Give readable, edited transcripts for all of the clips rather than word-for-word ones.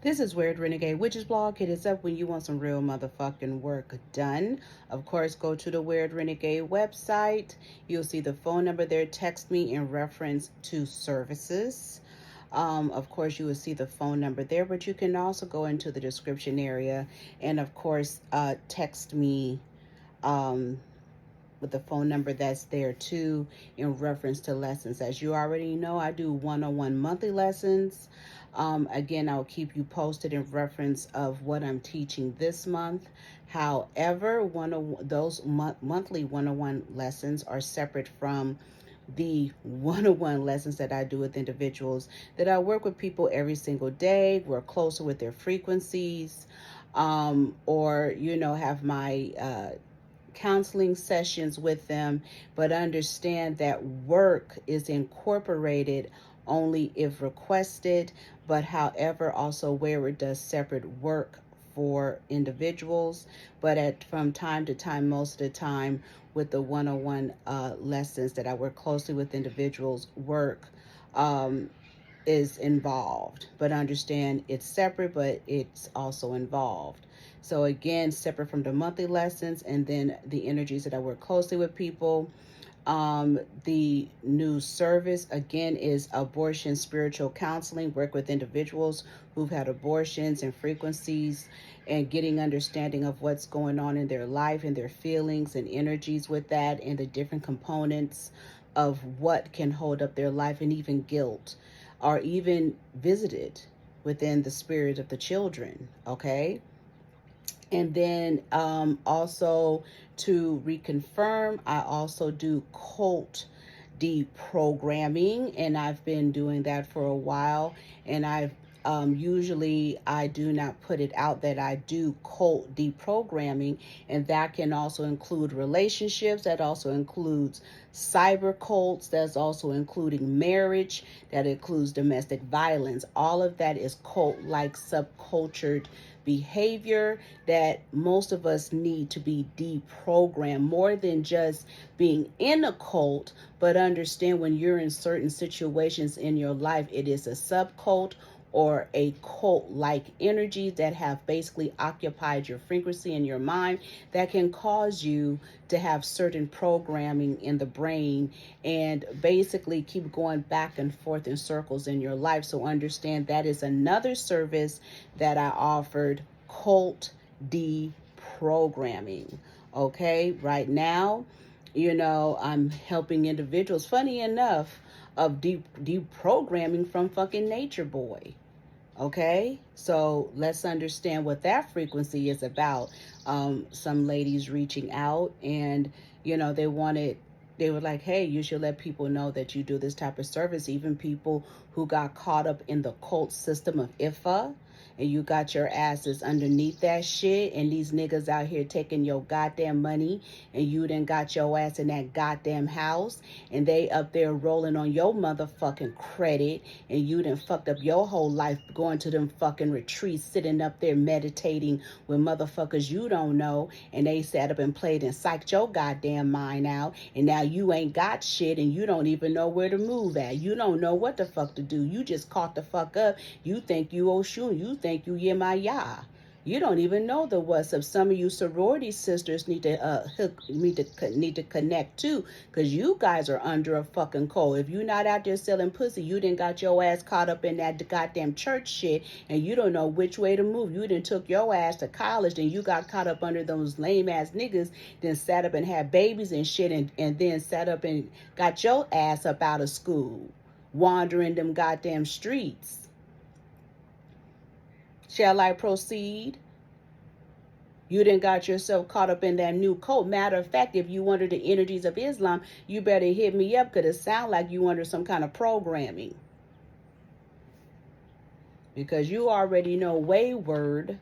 This is Weird Renegade Witches blog. Hit us up when you want some real motherfucking work done. Of course, go to the Weird Renegade website. You'll see the phone number there. Text me in reference to services. Of course, you will see the phone number there, but you can also go into the description area and, of course, text me with the phone number that's there too in reference to lessons. As you already know, I do one-on-one monthly lessons. Again, I'll keep you posted in reference of what I'm teaching this month. However, one of those monthly one-on-one lessons are separate from the one-on-one lessons that I do with individuals, that I work with people every single day, work closer with their frequencies, or, have my counseling sessions with them, but understand that work is incorporated only if requested. But however, also Wayward does separate work for individuals, but from time to time, most of the time with the one-on-one lessons that I work closely with individuals, work is involved. But understand it's separate, but it's also involved. So again, separate from the monthly lessons, and then the energies that I work closely with people. The new service, again, is abortion spiritual counseling. Work with individuals who've had abortions and frequencies, and getting understanding of what's going on in their life and their feelings and energies with that, and the different components of what can hold up their life, and even guilt, or even visited within the spirit of the children. Okay. And then also to reconfirm, I also do cult deprogramming, and I've been doing that for a while. And I've usually I do not put it out that I do cult deprogramming, and that can also include relationships. That also includes cyber cults. That's also including marriage. That includes domestic violence. All of that is cult-like subcultured behavior that most of us need to be deprogrammed, more than just being in a cult, but understand when you're in certain situations in your life, it is a subcult or a cult-like energy that have basically occupied your frequency in your mind, that can cause you to have certain programming in the brain and basically keep going back and forth in circles in your life. So understand that is another service that I offered, cult deprogramming. Okay, right now, I'm helping individuals, funny enough, of deprogramming from fucking Nature Boy. Okay, so let's understand what that frequency is about. Some ladies reaching out, and they were like, hey, you should let people know that you do this type of service. Even people who got caught up in the cult system of Ifa, and you got your asses underneath that shit, and these niggas out here taking your goddamn money, and you done got your ass in that goddamn house, and they up there rolling on your motherfucking credit, and you done fucked up your whole life going to them fucking retreats, sitting up there meditating with motherfuckers you don't know, and they sat up and played and psyched your goddamn mind out, and now you ain't got shit, and you don't even know where to move at. You don't know what the fuck to do. You just caught the fuck up. You think you Oshun. You think you Yemaya. You don't even know the what's up. Some of you sorority sisters need to connect too, because you guys are under a fucking cold. If you're not out there selling pussy, you done got your ass caught up in that goddamn church shit, and you don't know which way to move. You done took your ass to college, and you got caught up under those lame ass niggas, then sat up and had babies and shit, and then sat up and got your ass up out of school, wandering them goddamn streets. Shall I proceed? You done got yourself caught up in that new cult. Matter of fact, if you under the energies of Islam, you better hit me up, because it sound like you under some kind of programming. Because you already know Wayward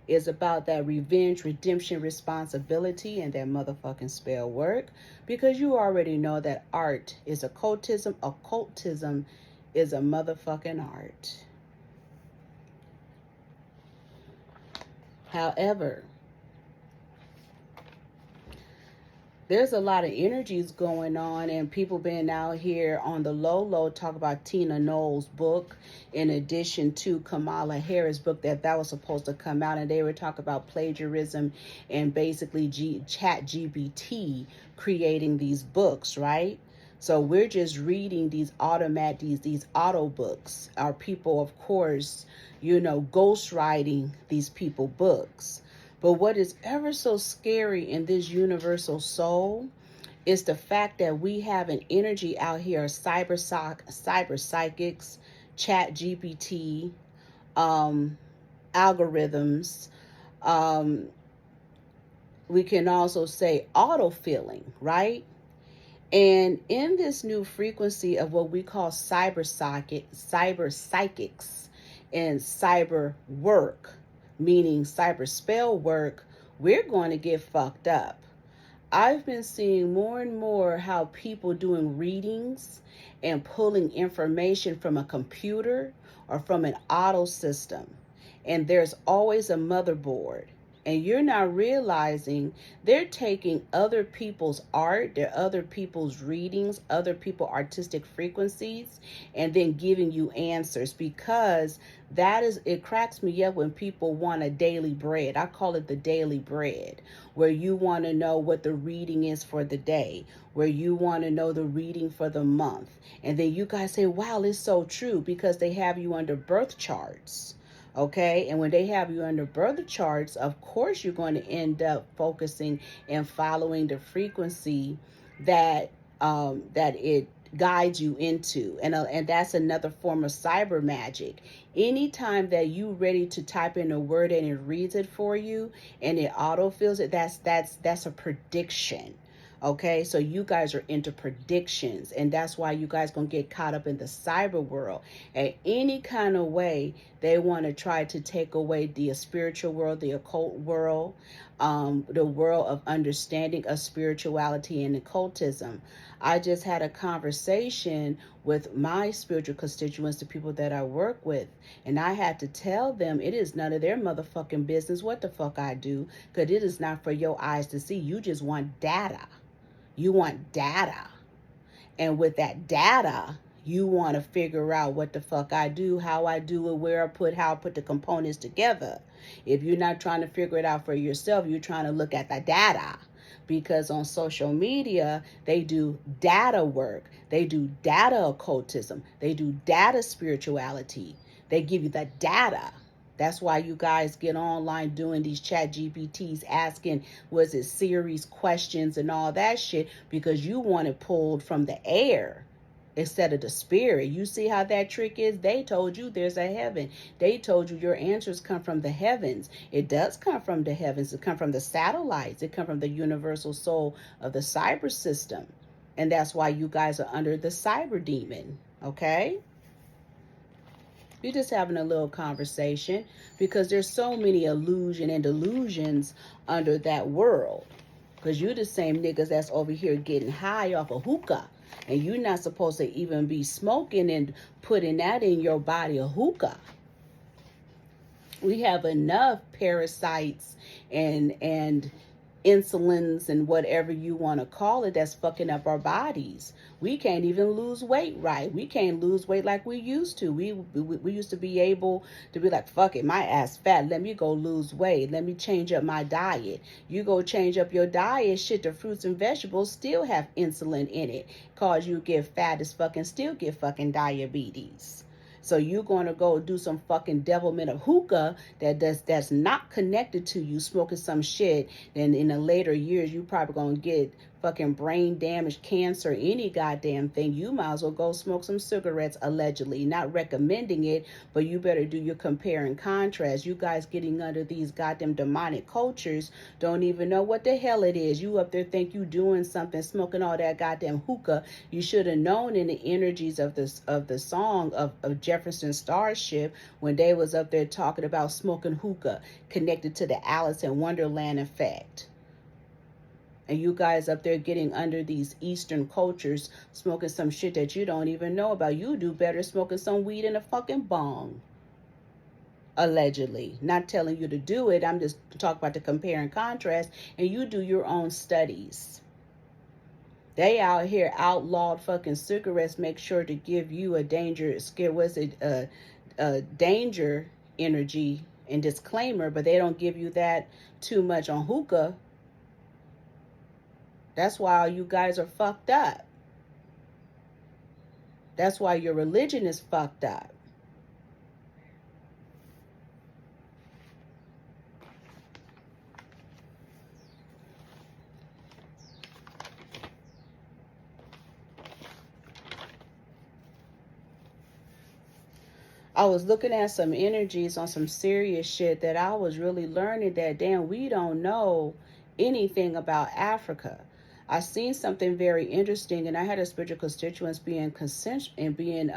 is about that revenge, redemption, responsibility, and that motherfucking spell work. Because you already know that art is occultism. Occultism is a motherfucking art. However, there's a lot of energies going on, and people been out here on the low talk about Tina Knowles' book, in addition to Kamala Harris' book that was supposed to come out, and they were talking about plagiarism and basically chat GBT creating these books, right? So we're just reading these these auto books. Our people, of course, ghostwriting these people books. But what is ever so scary in this universal soul is the fact that we have an energy out here, cyber psychics, chat GPT, algorithms. We can also say auto feeling, right? And in this new frequency of what we call cyber psychics, and cyber work, meaning cyber spell work, we're going to get fucked up. I've been seeing more and more how people doing readings and pulling information from a computer or from an auto system. And there's always a motherboard. And you're not realizing they're taking other people's art, other people's readings, other people's artistic frequencies, and then giving you answers, because it cracks me up when people want a daily bread. I call it the daily bread, where you want to know what the reading is for the day, where you want to know the reading for the month. And then you guys say, wow, it's so true, because they have you under birth charts. Okay, and when they have you under birth charts, of course you're going to end up focusing and following the frequency that it guides you into, and that's another form of cyber magic. Anytime that you ready to type in a word and it reads it for you and it autofills it, that's a prediction. Okay, so you guys are into predictions, and that's why you guys gonna get caught up in the cyber world. At any kind of way, they want to try to take away the spiritual world, the occult world, the world of understanding of spirituality and occultism. I just had a conversation with my spiritual constituents, the people that I work with, and I had to tell them it is none of their motherfucking business what the fuck I do, because it is not for your eyes to see. You just want data. You want data. And with that data, you want to figure out what the fuck I do, how I do it, how I put the components together. If you're not trying to figure it out for yourself, you're trying to look at the data. Because on social media, they do data work. They do data occultism. They do data spirituality. They give you the data. That's why you guys get online doing these chat GPTs asking, was it series questions and all that shit, because you want it pulled from the air instead of the spirit. You see how that trick is? They told you there's a heaven. They told you your answers come from the heavens. It does come from the heavens. It come from the satellites. It come from the universal soul of the cyber system. And that's why you guys are under the cyber demon. Okay? We're just having a little conversation, because there's so many illusion and delusions under that world. Because you're the same niggas that's over here getting high off of hookah. And you're not supposed to even be smoking and putting that in your body, a hookah. We have enough parasites and insulins and whatever you want to call it that's fucking up our bodies. We can't even lose weight right. We can't lose weight like we used to. We used to be able to be like, fuck it, my ass fat, let me go lose weight, let me change up my diet. You go change up your diet, shit, the fruits and vegetables still have insulin in it, cause you get fat as fuck and still get fucking diabetes. So you're going to go do some fucking devilment of hookah that's not connected to you, smoking some shit. Then in the later years, you probably going to get fucking brain damage, cancer, any goddamn thing. You might as well go smoke some cigarettes, allegedly. Not recommending it, but you better do your compare and contrast. You guys getting under these goddamn demonic cultures don't even know what the hell it is. You up there think you doing something, smoking all that goddamn hookah. You should have known in the energies of the song of Jefferson Starship, when they was up there talking about smoking hookah, connected to the Alice in Wonderland effect. And you guys up there getting under these Eastern cultures, smoking some shit that you don't even know about. You do better smoking some weed in a fucking bong. Allegedly. Not telling you to do it. I'm just talking about the compare and contrast. And you do your own studies. They out here outlawed fucking cigarettes, make sure to give you a danger, what's it, danger energy and disclaimer, but they don't give you that too much on hookah. That's why you guys are fucked up. That's why your religion is fucked up. I was looking at some energies on some serious shit that I was really learning that, damn, we don't know anything about Africa. I seen something very interesting, and I had a spiritual constituents being consent and being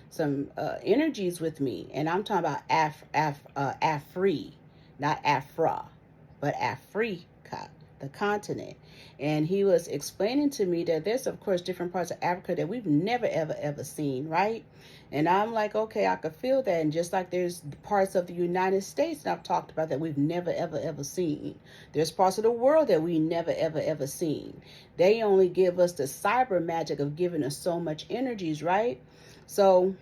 some energies with me, and I'm talking about Afri, not Afra, but Africa, the continent. And he was explaining to me that there's, of course, different parts of Africa that we've never ever seen, right? And I'm like, okay, I could feel that. And just like there's parts of the United States that I've talked about that we've never ever seen. There's parts of the world that we never ever seen. They only give us the cyber magic of giving us so much energies, right? So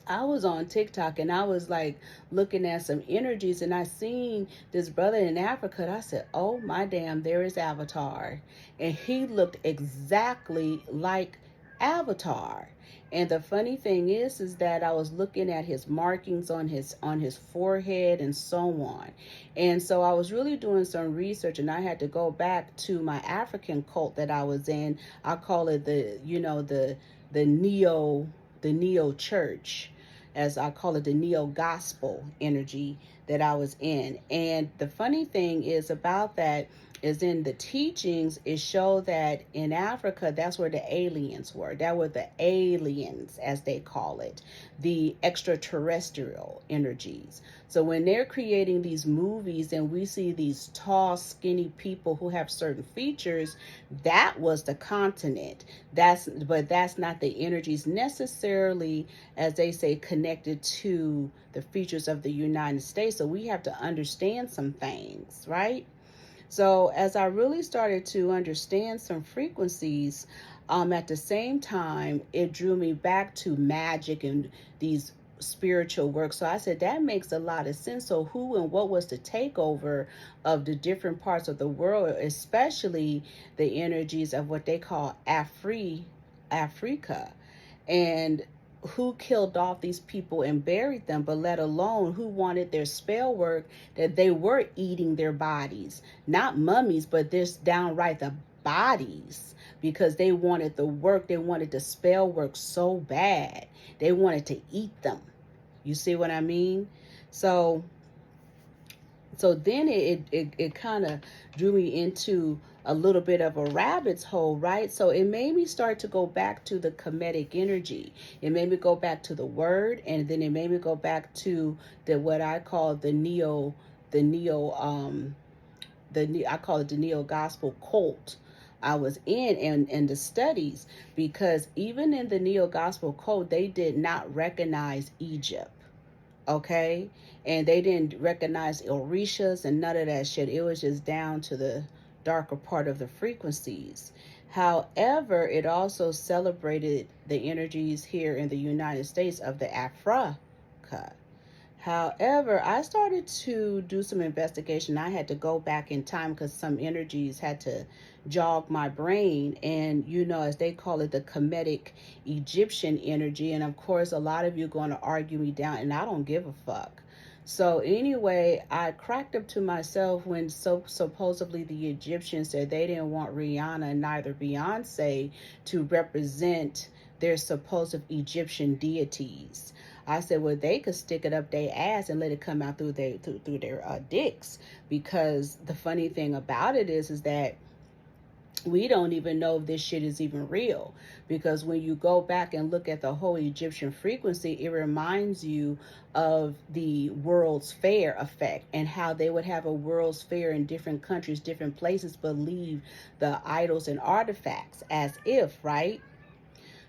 I was on TikTok and I was like looking at some energies, and I seen this brother in Africa, and I said, oh my damn, there is Avatar. And he looked exactly like Avatar. And the funny thing is that I was looking at his markings on his forehead and so on. And so I was really doing some research, and I had to go back to my African cult that I was in. I call it the neo church, as I call it, the neo gospel energy that I was in. And the funny thing is about that is in the teachings, it showed that in Africa, that's where the aliens were. That were the aliens, as they call it, the extraterrestrial energies. So when they're creating these movies and we see these tall, skinny people who have certain features, that was the continent. But that's not the energies necessarily, as they say, connected to the features of the United States. So we have to understand some things, right? So as I really started to understand some frequencies, at the same time, it drew me back to magic and these spiritual work. So I said, that makes a lot of sense. So who and what was the takeover of the different parts of the world, especially the energies of what they call Africa? And who killed off these people and buried them, but let alone who wanted their spell work, that they were eating their bodies, not mummies, but this downright the bodies, because they wanted the work, they wanted the spell work so bad, they wanted to eat them. You see what I mean? So then it kind of drew me into a little bit of a rabbit's hole, right? So it made me start to go back to the Kemetic energy. It made me go back to the word, and then it made me go back to what I call I call it the neo gospel cult I was in and the studies, because even in the neo gospel cult, they did not recognize Egypt. Okay, and they didn't recognize Orishas and none of that shit. It was just down to the darker part of the frequencies. However, it also celebrated the energies here in the United States of the Africa. However, I started to do some investigation. I had to go back in time because some energies had to jog my brain. And, as they call it, the Kemetic Egyptian energy. And of course, a lot of you are going to argue me down, and I don't give a fuck. So anyway, I cracked up to myself when supposedly the Egyptians said they didn't want Rihanna and neither Beyonce to represent their supposed Egyptian deities. I said, well, they could stick it up their ass and let it come out through their dicks, because the funny thing about it is that we don't even know if this shit is even real, because when you go back and look at the whole Egyptian frequency, it reminds you of the World's Fair effect and how they would have a World's Fair in different countries, different places, but leave the idols and artifacts as if, right?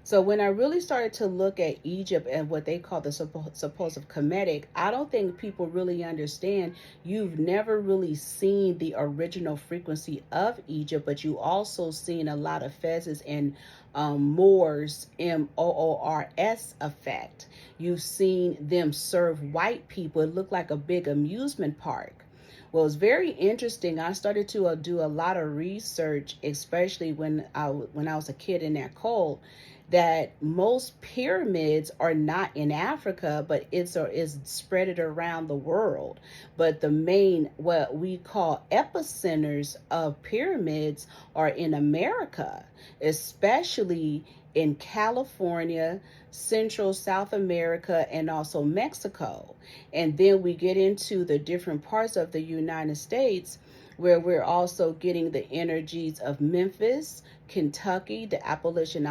So when I really started to look at Egypt and what they call the supposed Kemetic, I don't think people really understand. You've never really seen the original frequency of Egypt, but you also seen a lot of fezzes and Moors, Moors effect. You've seen them serve white people. It looked like a big amusement park. Well, it's very interesting. I started to do a lot of research, especially when I was a kid in that cult, that most pyramids are not in Africa, but is spread it around the world. But the main, what we call epicenters of pyramids, are in America, especially in California, Central South America, and also Mexico. And then we get into the different parts of the United States, where we're also getting the energies of Memphis, Kentucky, the Appalachian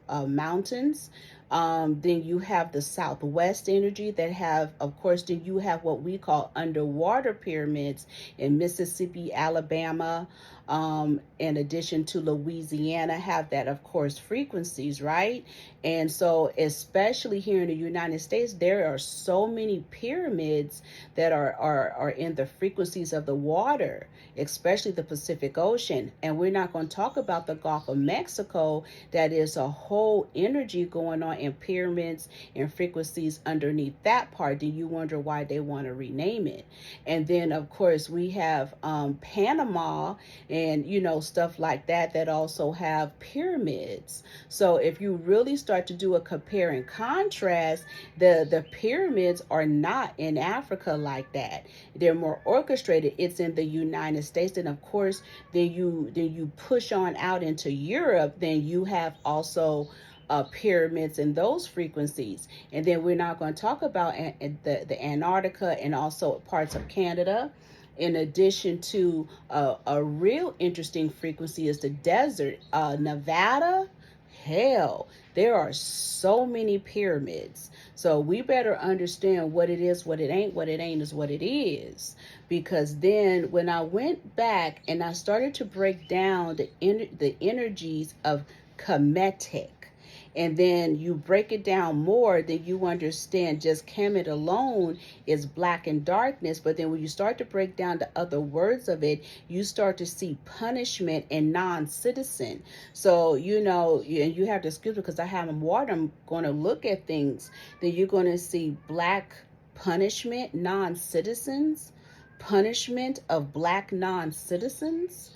Mountains. Then you have the Southwest energy that have, of course, then you have what we call underwater pyramids in Mississippi, Alabama, in addition to Louisiana, have that, of course, frequencies, right? And so, especially here in the United States, there are so many pyramids that are in the frequencies of the water, especially the Pacific Ocean. And we're not going to talk about the Gulf of Mexico. That is a whole energy going on in pyramids and frequencies underneath that part. Do you wonder why they want to rename it? And then, of course, we have Panama and, you know, stuff like that that also have pyramids. So if you really start to do a compare and contrast, the pyramids are not in Africa like that. They're more orchestrated. It's in the United States. And of course, then you push on out into Europe, then you have also pyramids and those frequencies. And then we're not going to talk about the Antarctica and also parts of Canada. In addition to a real interesting frequency is the desert, Nevada. Hell, there are so many pyramids. So we better understand what it is, what it ain't is what it is. Because then when I went back and I started to break down the energies of Kemetic, and then you break it down more, then you understand just Kemet alone is black and darkness. But then when you start to break down the other words of it, you start to see punishment and non-citizen. So, you know, and you have to excuse me because I have them water. I'm going to look at things. Then you're going to see black punishment, non-citizens, punishment of black non-citizens.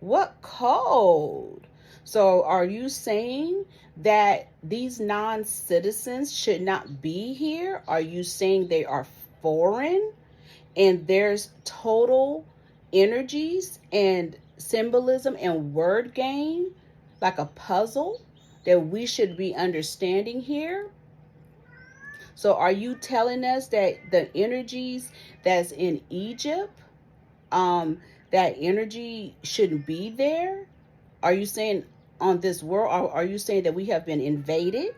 What code? So are you saying that these non-citizens should not be here? Are you saying they are foreign and there's total energies and symbolism and word game like a puzzle that we should be understanding here? So are you telling us that the energies that's in Egypt, that energy shouldn't be there? Are you saying on this world, or are you saying that we have been invaded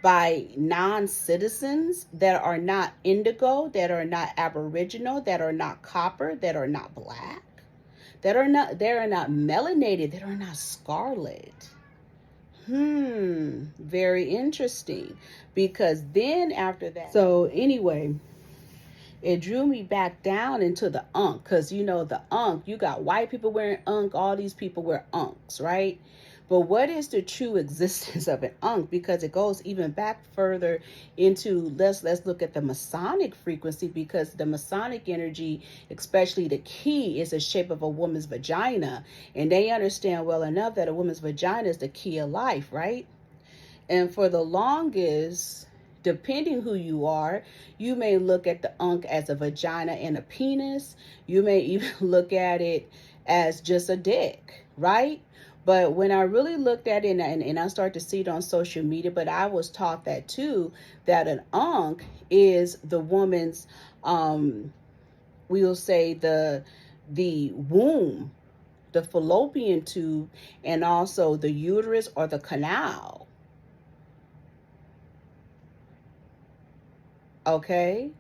by non-citizens that are not indigo, that are not aboriginal, that are not copper, that are not black, that are not melanated, that are not scarlet? Very interesting. Because then after that, so anyway, it drew me back down into the Ankh, because you know the Ankh, you got white people wearing Ankh, all these people wear Ankhs, right? But what is the true existence of an Ankh? Because it goes even back further into, let's look at the Masonic frequency, because the Masonic energy, especially the key, is the shape of a woman's vagina, and they understand well enough that a woman's vagina is the key of life, right? And for the longest, depending who you are, you may look at the Ankh as a vagina and a penis. You may even look at it as just a dick, right? But when I really looked at it and I started to see it on social media, but I was taught that too, that an Ankh is the woman's, we'll say the womb, the fallopian tube, and also the uterus or the canal. Okay?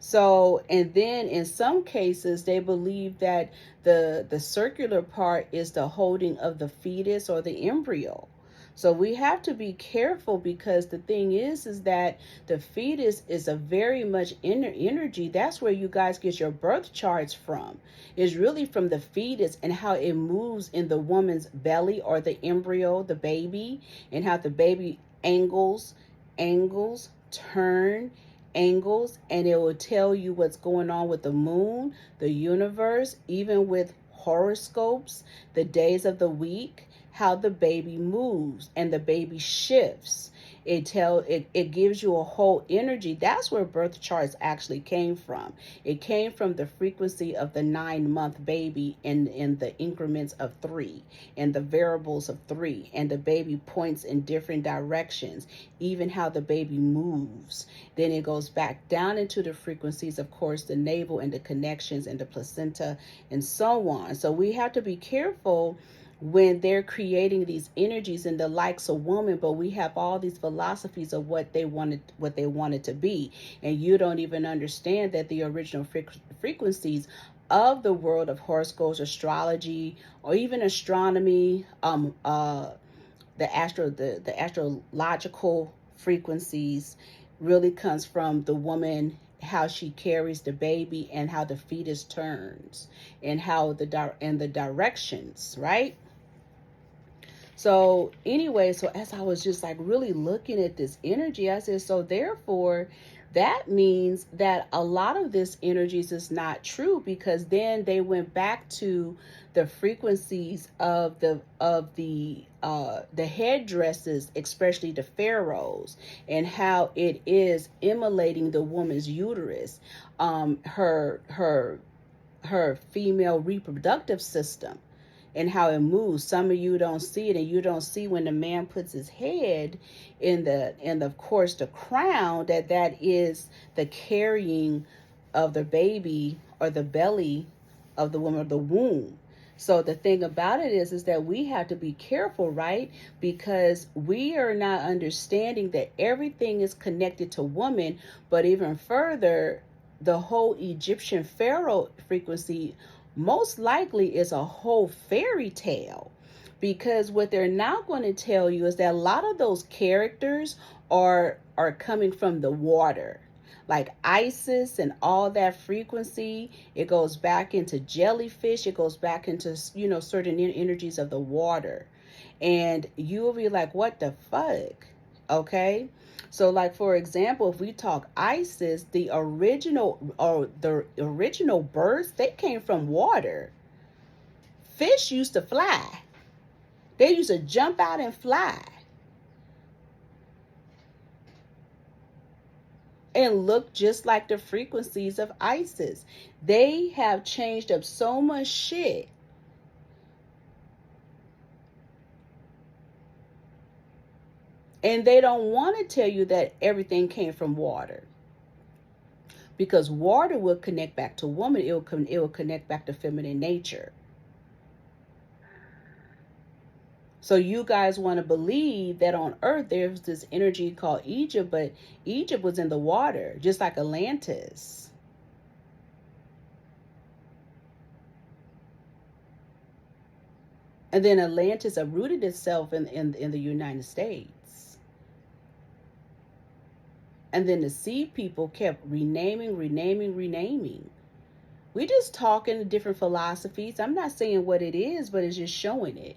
So, and then in some cases, they believe that the circular part is the holding of the fetus or the embryo. So we have to be careful, because the thing is that the fetus is a very much inner energy. That's where you guys get your birth charts from. It's really from the fetus and how it moves in the woman's belly, or the embryo, the baby, and how the baby angles, turn, angles, and it will tell you what's going on with the moon, the universe, even with horoscopes, the days of the week, how the baby moves and the baby shifts. It gives you a whole energy. That's where birth charts actually came from. It came from the frequency of the 9-month baby in the increments of 3 and the variables of 3, and the baby points in different directions, even how the baby moves. Then it goes back down into the frequencies, of course, the navel and the connections and the placenta and so on. So we have to be careful when they're creating these energies in the likes of woman, but we have all these philosophies of what they wanted to be, and you don't even understand that the original frequencies of the world of horoscopes, astrology, or even astronomy, the astrological frequencies, really comes from the woman, how she carries the baby and how the fetus turns, and how the directions, right? So anyway, so as I was just like really looking at this energy, I said, so therefore that means that a lot of this energies is not true, because then they went back to the frequencies of the headdresses, especially the pharaohs, and how it is immolating the woman's uterus, her female reproductive system, and how it moves. Some of you don't see it, and you don't see when the man puts his head in of course the crown, that is the carrying of the baby, or the belly of the woman, or the womb. So the thing about it is that we have to be careful, right? Because we are not understanding that everything is connected to woman, but even further, the whole Egyptian pharaoh frequency most likely is a whole fairy tale, because what they're not going to tell you is that a lot of those characters are coming from the water, like Isis and all that frequency. It goes back into jellyfish, it goes back into certain energies of the water, and you will be like, what the fuck? Okay. So like, for example, if we talk Isis, the original birds, they came from water. Fish used to fly. They used to jump out and fly and look just like the frequencies of Isis. They have changed up so much shit. And they don't want to tell you that everything came from water, because water will connect back to woman. It will connect back to feminine nature. So you guys want to believe that on earth there's this energy called Egypt, but Egypt was in the water, just like Atlantis. And then Atlantis uprooted itself in the United States. And then the sea people kept renaming. We just talking different philosophies. I'm not saying what it is, but it's just showing it.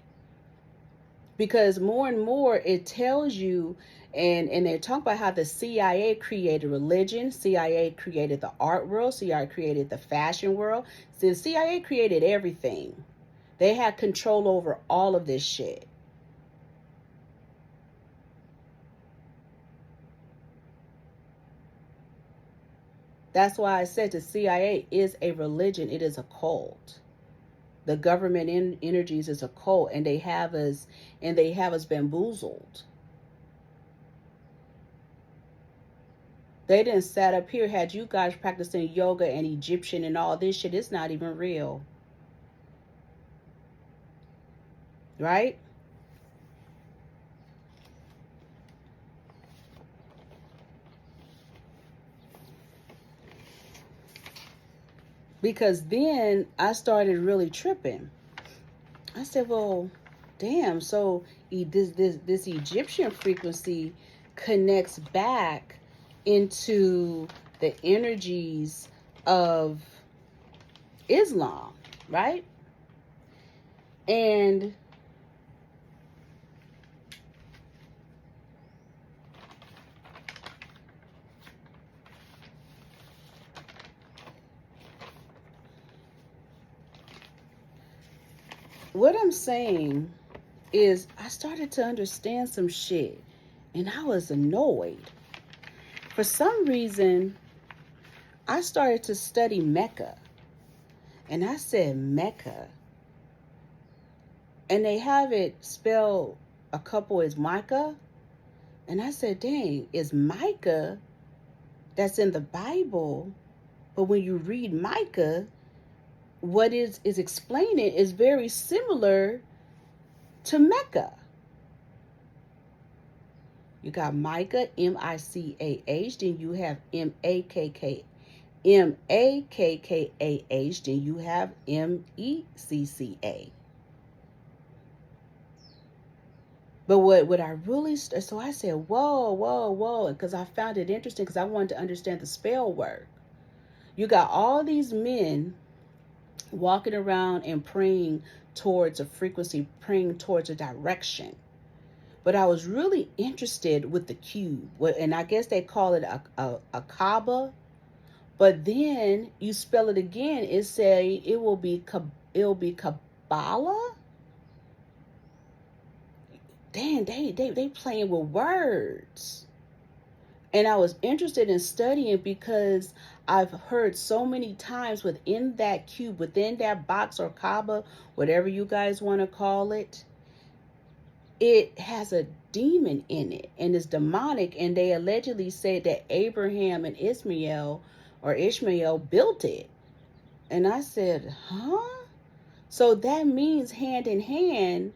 Because more and more it tells you, and they talk about how the CIA created religion, CIA created the art world, CIA created the fashion world. So the CIA created everything. They had control over all of this shit. That's why I said the CIA is a religion. It is a cult. The government energies is a cult, and they have us bamboozled. They didn't sat up here, had you guys practicing yoga and Egyptian and all this shit. It's not even real. Right? Because then I started really tripping. I said, well, damn, so this Egyptian frequency connects back into the energies of Islam, right? And what I'm saying is I started to understand some shit and I was annoyed. For some reason, I started to study Mecca. And I said Mecca. And they have it spelled, a couple is Micah. And I said, dang, it's Micah that's in the Bible. But when you read Micah, what is explaining is very similar to Mecca. You got Micah, M-I-C-A-H, then you have M-A-K-K, M-A-K-K-A-H, then you have M-E-C-C-A. But what I really, so I said, whoa, because I found it interesting because I wanted to understand the spell work. You got all these men walking around and praying towards a frequency, praying towards a direction. But I was really interested with the cube, and I guess they call it a Kaaba. But then you spell it again, it will be Kabbalah. Damn, they playing with words. And I was interested in studying because I've heard so many times within that cube, within that box or Kaaba, whatever you guys want to call it, it has a demon in it and it's demonic. And they allegedly said that Abraham and Ishmael built it. And I said, huh? So that means hand in hand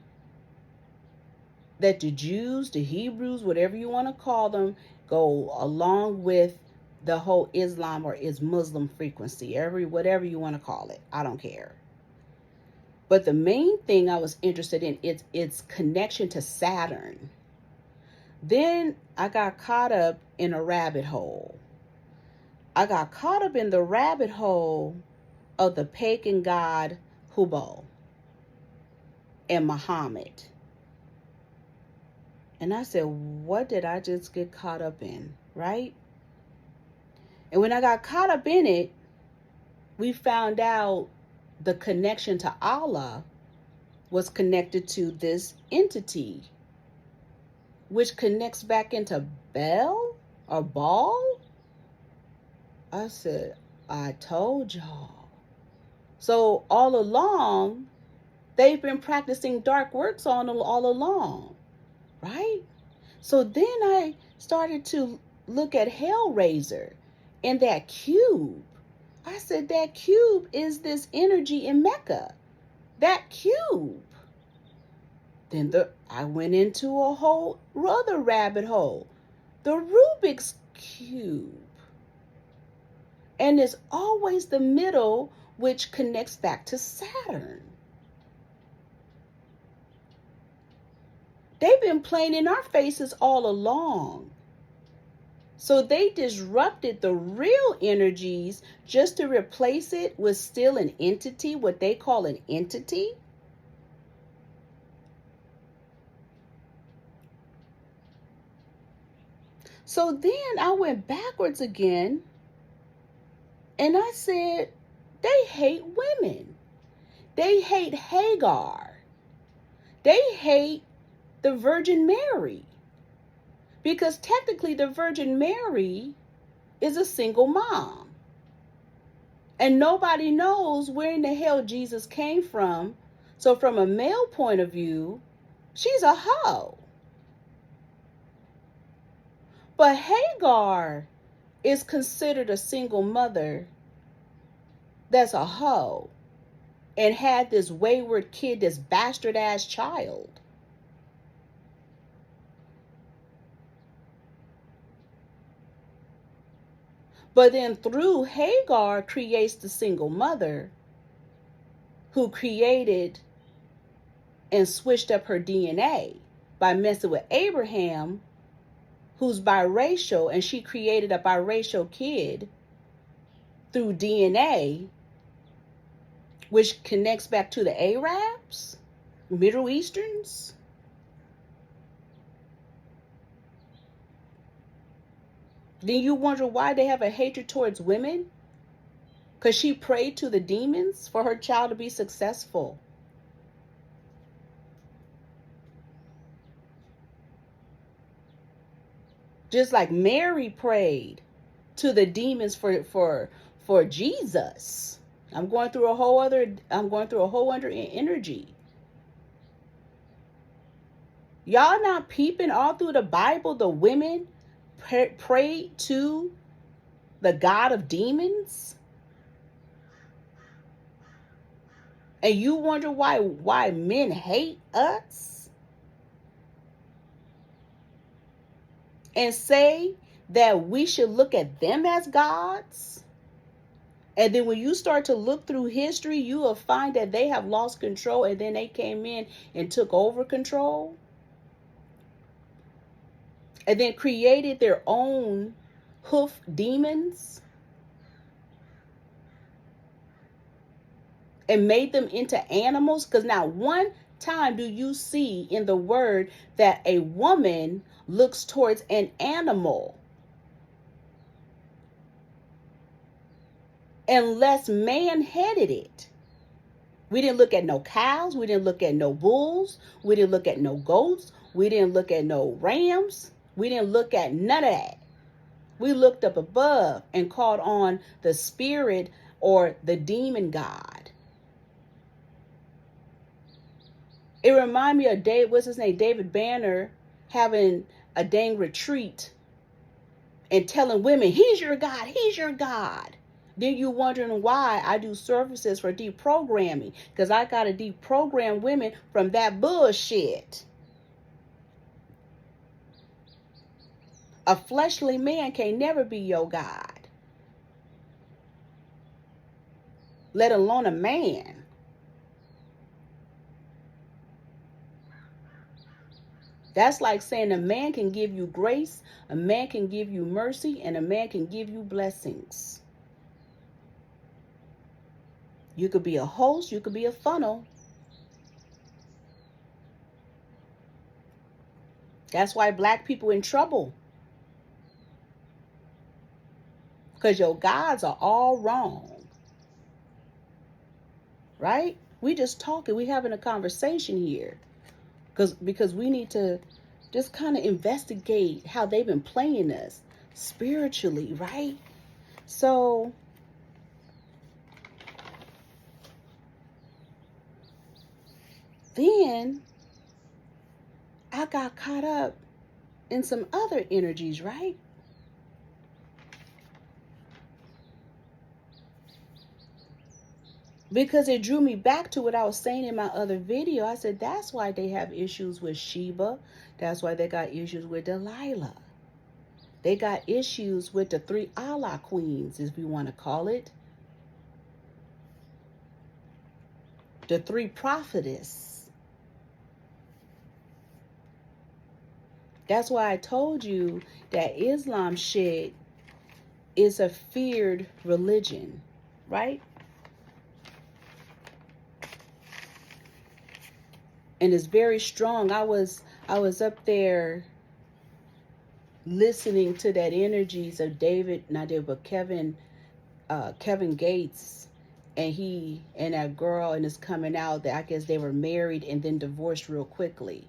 that the Jews, the Hebrews, whatever you want to call them, go along with the whole Islam or is Muslim frequency, whatever you want to call it. I don't care. But the main thing I was interested in is its connection to Saturn. Then I got caught up in a rabbit hole. I got caught up in the rabbit hole of the pagan god Hubal and Muhammad. And I said, what did I just get caught up in, right? And when I got caught up in it, we found out the connection to Allah was connected to this entity, which connects back into Bel or Baal. I said, I told y'all. So all along, they've been practicing dark works on all along, right? So then I started to look at Hellraiser and that cube. I said, that cube is this energy in Mecca. That cube. Then I went into a whole other rabbit hole. The Rubik's Cube. And it's always the middle, which connects back to Saturn. They've been playing in our faces all along. So they disrupted the real energies just to replace it with still an entity, what they call an entity. So then I went backwards again and I said, they hate women. They hate Hagar. They hate the Virgin Mary. Because technically the Virgin Mary is a single mom. And nobody knows where in the hell Jesus came from. So from a male point of view, she's a hoe. But Hagar is considered a single mother that's a hoe and had this wayward kid, this bastard ass child. But then through Hagar creates the single mother who created and switched up her DNA by messing with Abraham, who's biracial, and she created a biracial kid through DNA, which connects back to the Arabs, Middle Easterns. Then you wonder why they have a hatred towards women? Because she prayed to the demons for her child to be successful. Just like Mary prayed to the demons for Jesus. I'm going through a whole other energy. Y'all not peeping all through the Bible, the women prayed to the god of demons? And you wonder why men hate us? And say that we should look at them as gods? And then when you start to look through history, you will find that they have lost control, and then they came in and took over control. And then created their own hoof demons. And made them into animals. Because not one time do you see in the word that a woman looks towards an animal. Unless man headed it. We didn't look at no cows. We didn't look at no bulls. We didn't look at no goats. We didn't look at no rams. We didn't look at none of that. We looked up above and called on the spirit or the demon god. It reminded me of David Banner having a dang retreat and telling women, he's your God, he's your God. Then you wondering why I do services for deprogramming, because I got to deprogram women from that bullshit. A fleshly man can never be your God, let alone a man. That's like saying a man can give you grace, a man can give you mercy, and a man can give you blessings. You could be a host, you could be a funnel. That's why black people in trouble. Because your gods are all wrong. Right? We just talking. We having a conversation here. Because we need to just kind of investigate how they've been playing us spiritually, right? So then I got caught up in some other energies, right? Because it drew me back to what I was saying in my other video. I said, that's why they have issues with Sheba. That's why they got issues with Delilah. They got issues with the 3 Allah queens, as we want to call it. The 3 prophetess. That's why I told you that Islam shit is a feared religion, right? And it's very strong. I was up there listening to that energies of Kevin Gates, and he and that girl, and it's coming out that I guess they were married and then divorced real quickly.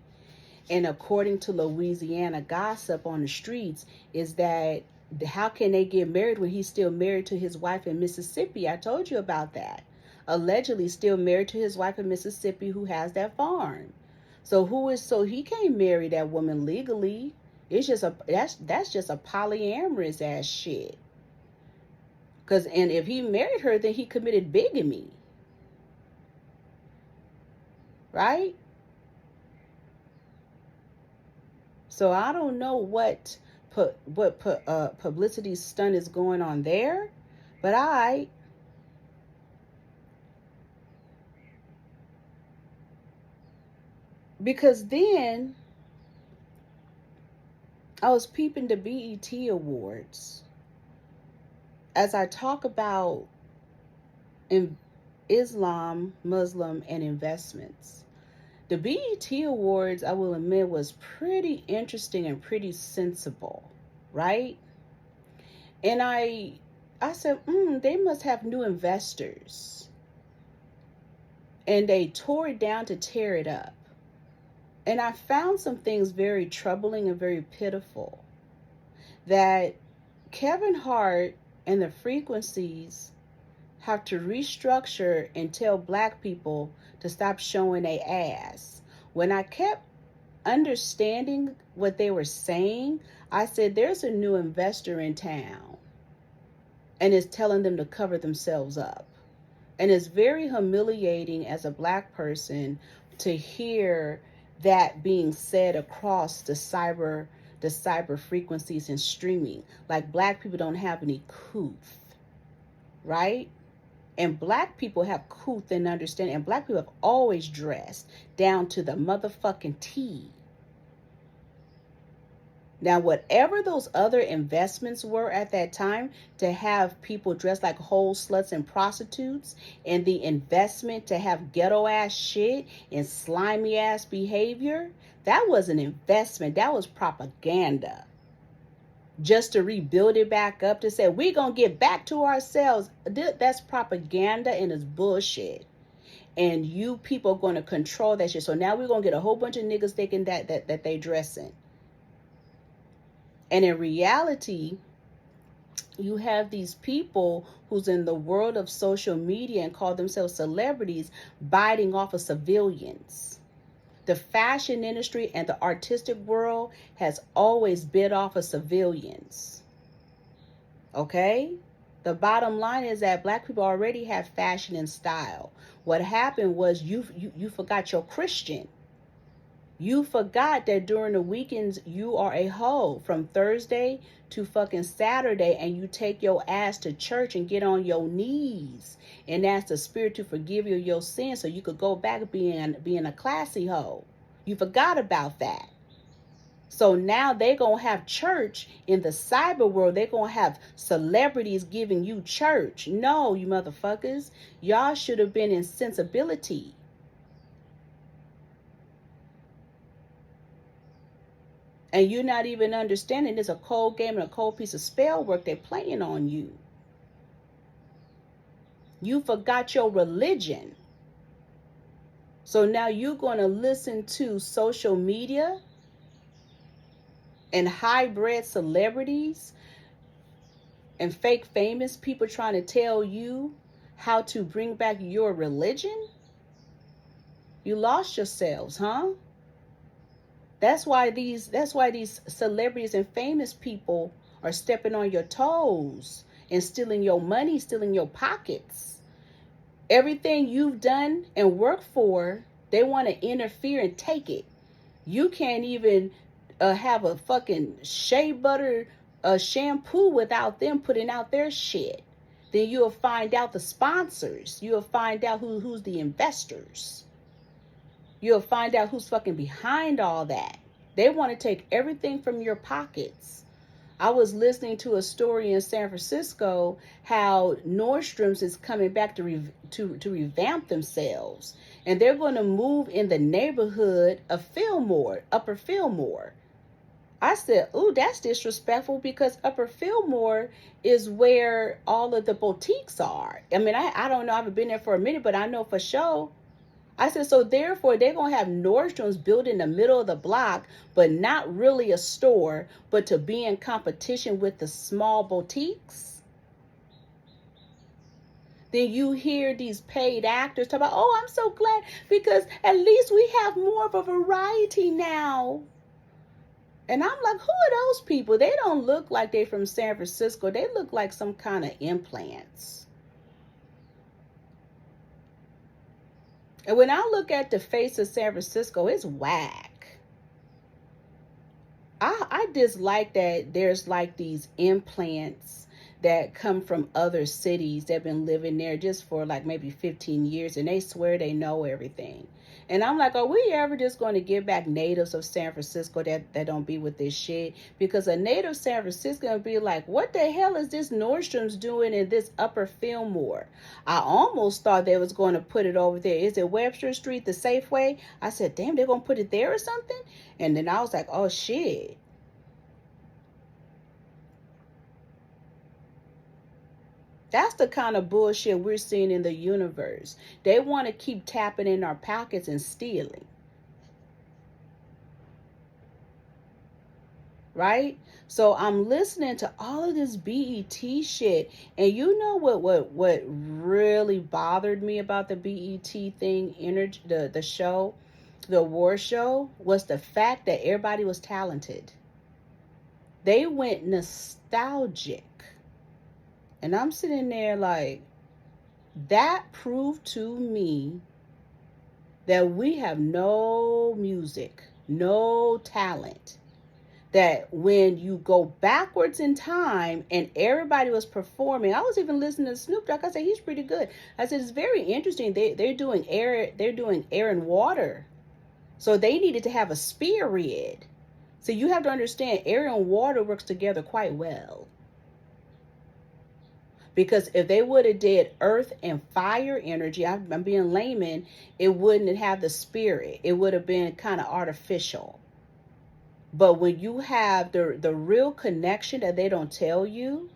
And according to Louisiana gossip on the streets is that how can they get married when he's still married to his wife in Mississippi? I told you about that. Allegedly still married to his wife in Mississippi who has that farm. So he can't marry that woman legally. It's just that's just a polyamorous ass shit. And if he married her, then he committed bigamy. Right? So I don't know what publicity stunt is going on there. But because then I was peeping the BET Awards as I talk about in Islam, Muslim, and investments. The BET Awards, I will admit, was pretty interesting and pretty sensible, right? And I said, they must have new investors. And they tore it down to tear it up. And I found some things very troubling and very pitiful. That Kevin Hart and the Frequencies have to restructure and tell black people to stop showing their ass. When I kept understanding what they were saying, I said, there's a new investor in town and it's telling them to cover themselves up. And it's very humiliating as a black person to hear that being said across the cyber frequencies and streaming. Like, black people don't have any couth, right? And black people have couth and understanding. And black people have always dressed down to the motherfucking T. Now, whatever those other investments were at that time, to have people dressed like whole sluts and prostitutes, and the investment to have ghetto ass shit and slimy ass behavior, that was an investment. That was propaganda. Just to rebuild it back up, to say we're gonna get back to ourselves. That's propaganda and it's bullshit. And you people are gonna control that shit. So now we're gonna get a whole bunch of niggas thinking that they dressing. And in reality, you have these people who's in the world of social media and call themselves celebrities, biting off of civilians. The fashion industry and the artistic world has always bit off of civilians. Okay? The bottom line is that black people already have fashion and style. What happened was you forgot your Christian. You forgot that during the weekends you are a hoe from Thursday to fucking Saturday, and you take your ass to church and get on your knees and ask the Spirit to forgive you your sins so you could go back being a classy hoe. You forgot about that. So now they're going to have church in the cyber world. They're going to have celebrities giving you church. No, you motherfuckers. Y'all should have been in sensibility. And you're not even understanding there's a cold game and a cold piece of spell work they're playing on you. You forgot your religion. So now you're going to listen to social media and hybrid celebrities and fake famous people trying to tell you how to bring back your religion? You lost yourselves, huh? That's why these celebrities and famous people are stepping on your toes and stealing your money, stealing your pockets. Everything you've done and worked for, they want to interfere and take it. You can't even have a fucking shea butter shampoo without them putting out their shit. Then you'll find out the sponsors. You'll find out who's the investors. You'll find out who's fucking behind all that. They want to take everything from your pockets. I was listening to a story in San Francisco how Nordstrom's is coming back to revamp themselves. And they're going to move in the neighborhood of Fillmore, Upper Fillmore. I said, ooh, that's disrespectful, because Upper Fillmore is where all of the boutiques are. I mean, I don't know. I haven't been there for a minute, but I know for sure. I said, so therefore they're going to have Nordstrom's built in the middle of the block, but not really a store, but to be in competition with the small boutiques. Then you hear these paid actors talk about, oh, I'm so glad because at least we have more of a variety now. And I'm like, who are those people? They don't look like they're from San Francisco. They look like some kind of implants. And when I look at the face of San Francisco, it's whack. I dislike that there's like these implants that come from other cities that have been living there just for like maybe 15 years, and they swear they know everything. And I'm like, are we ever just going to get back natives of San Francisco that don't be with this shit? Because a native San Francisco will be like, what the hell is this Nordstrom's doing in this Upper Fillmore? I almost thought they was going to put it over there. Is it Webster Street, the Safeway? I said, damn, they're going to put it there or something? And then I was like, oh shit. That's the kind of bullshit we're seeing in the universe. They want to keep tapping in our pockets and stealing. Right? So I'm listening to all of this BET shit. And you know what really bothered me about the BET thing, energy, the show, the war show, was the fact that everybody was talented. They went nostalgic. And I'm sitting there like, that proved to me that we have no music, no talent. That when you go backwards in time and everybody was performing, I was even listening to Snoop Dogg. I said, he's pretty good. I said, it's very interesting. They're doing air and water. So they needed to have a spirit. So you have to understand, air and water works together quite well. Because if they would have did earth and fire energy, I'm being layman, it wouldn't have the spirit. It would have been kind of artificial. But when you have the real connection that they don't tell you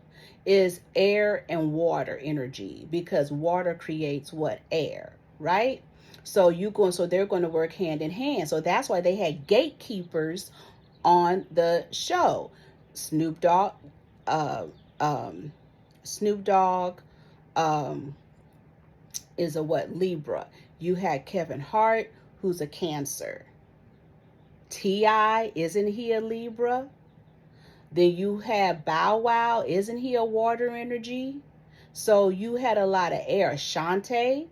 is air and water energy, because water creates what? Air, right? So they're going to work hand in hand. So that's why they had gatekeepers on the show. Snoop Dogg, is a what? Libra. You had Kevin Hart, who's a Cancer. T.I., isn't he a Libra? Then you have Bow Wow, isn't he a water energy? So you had a lot of air. Shantae.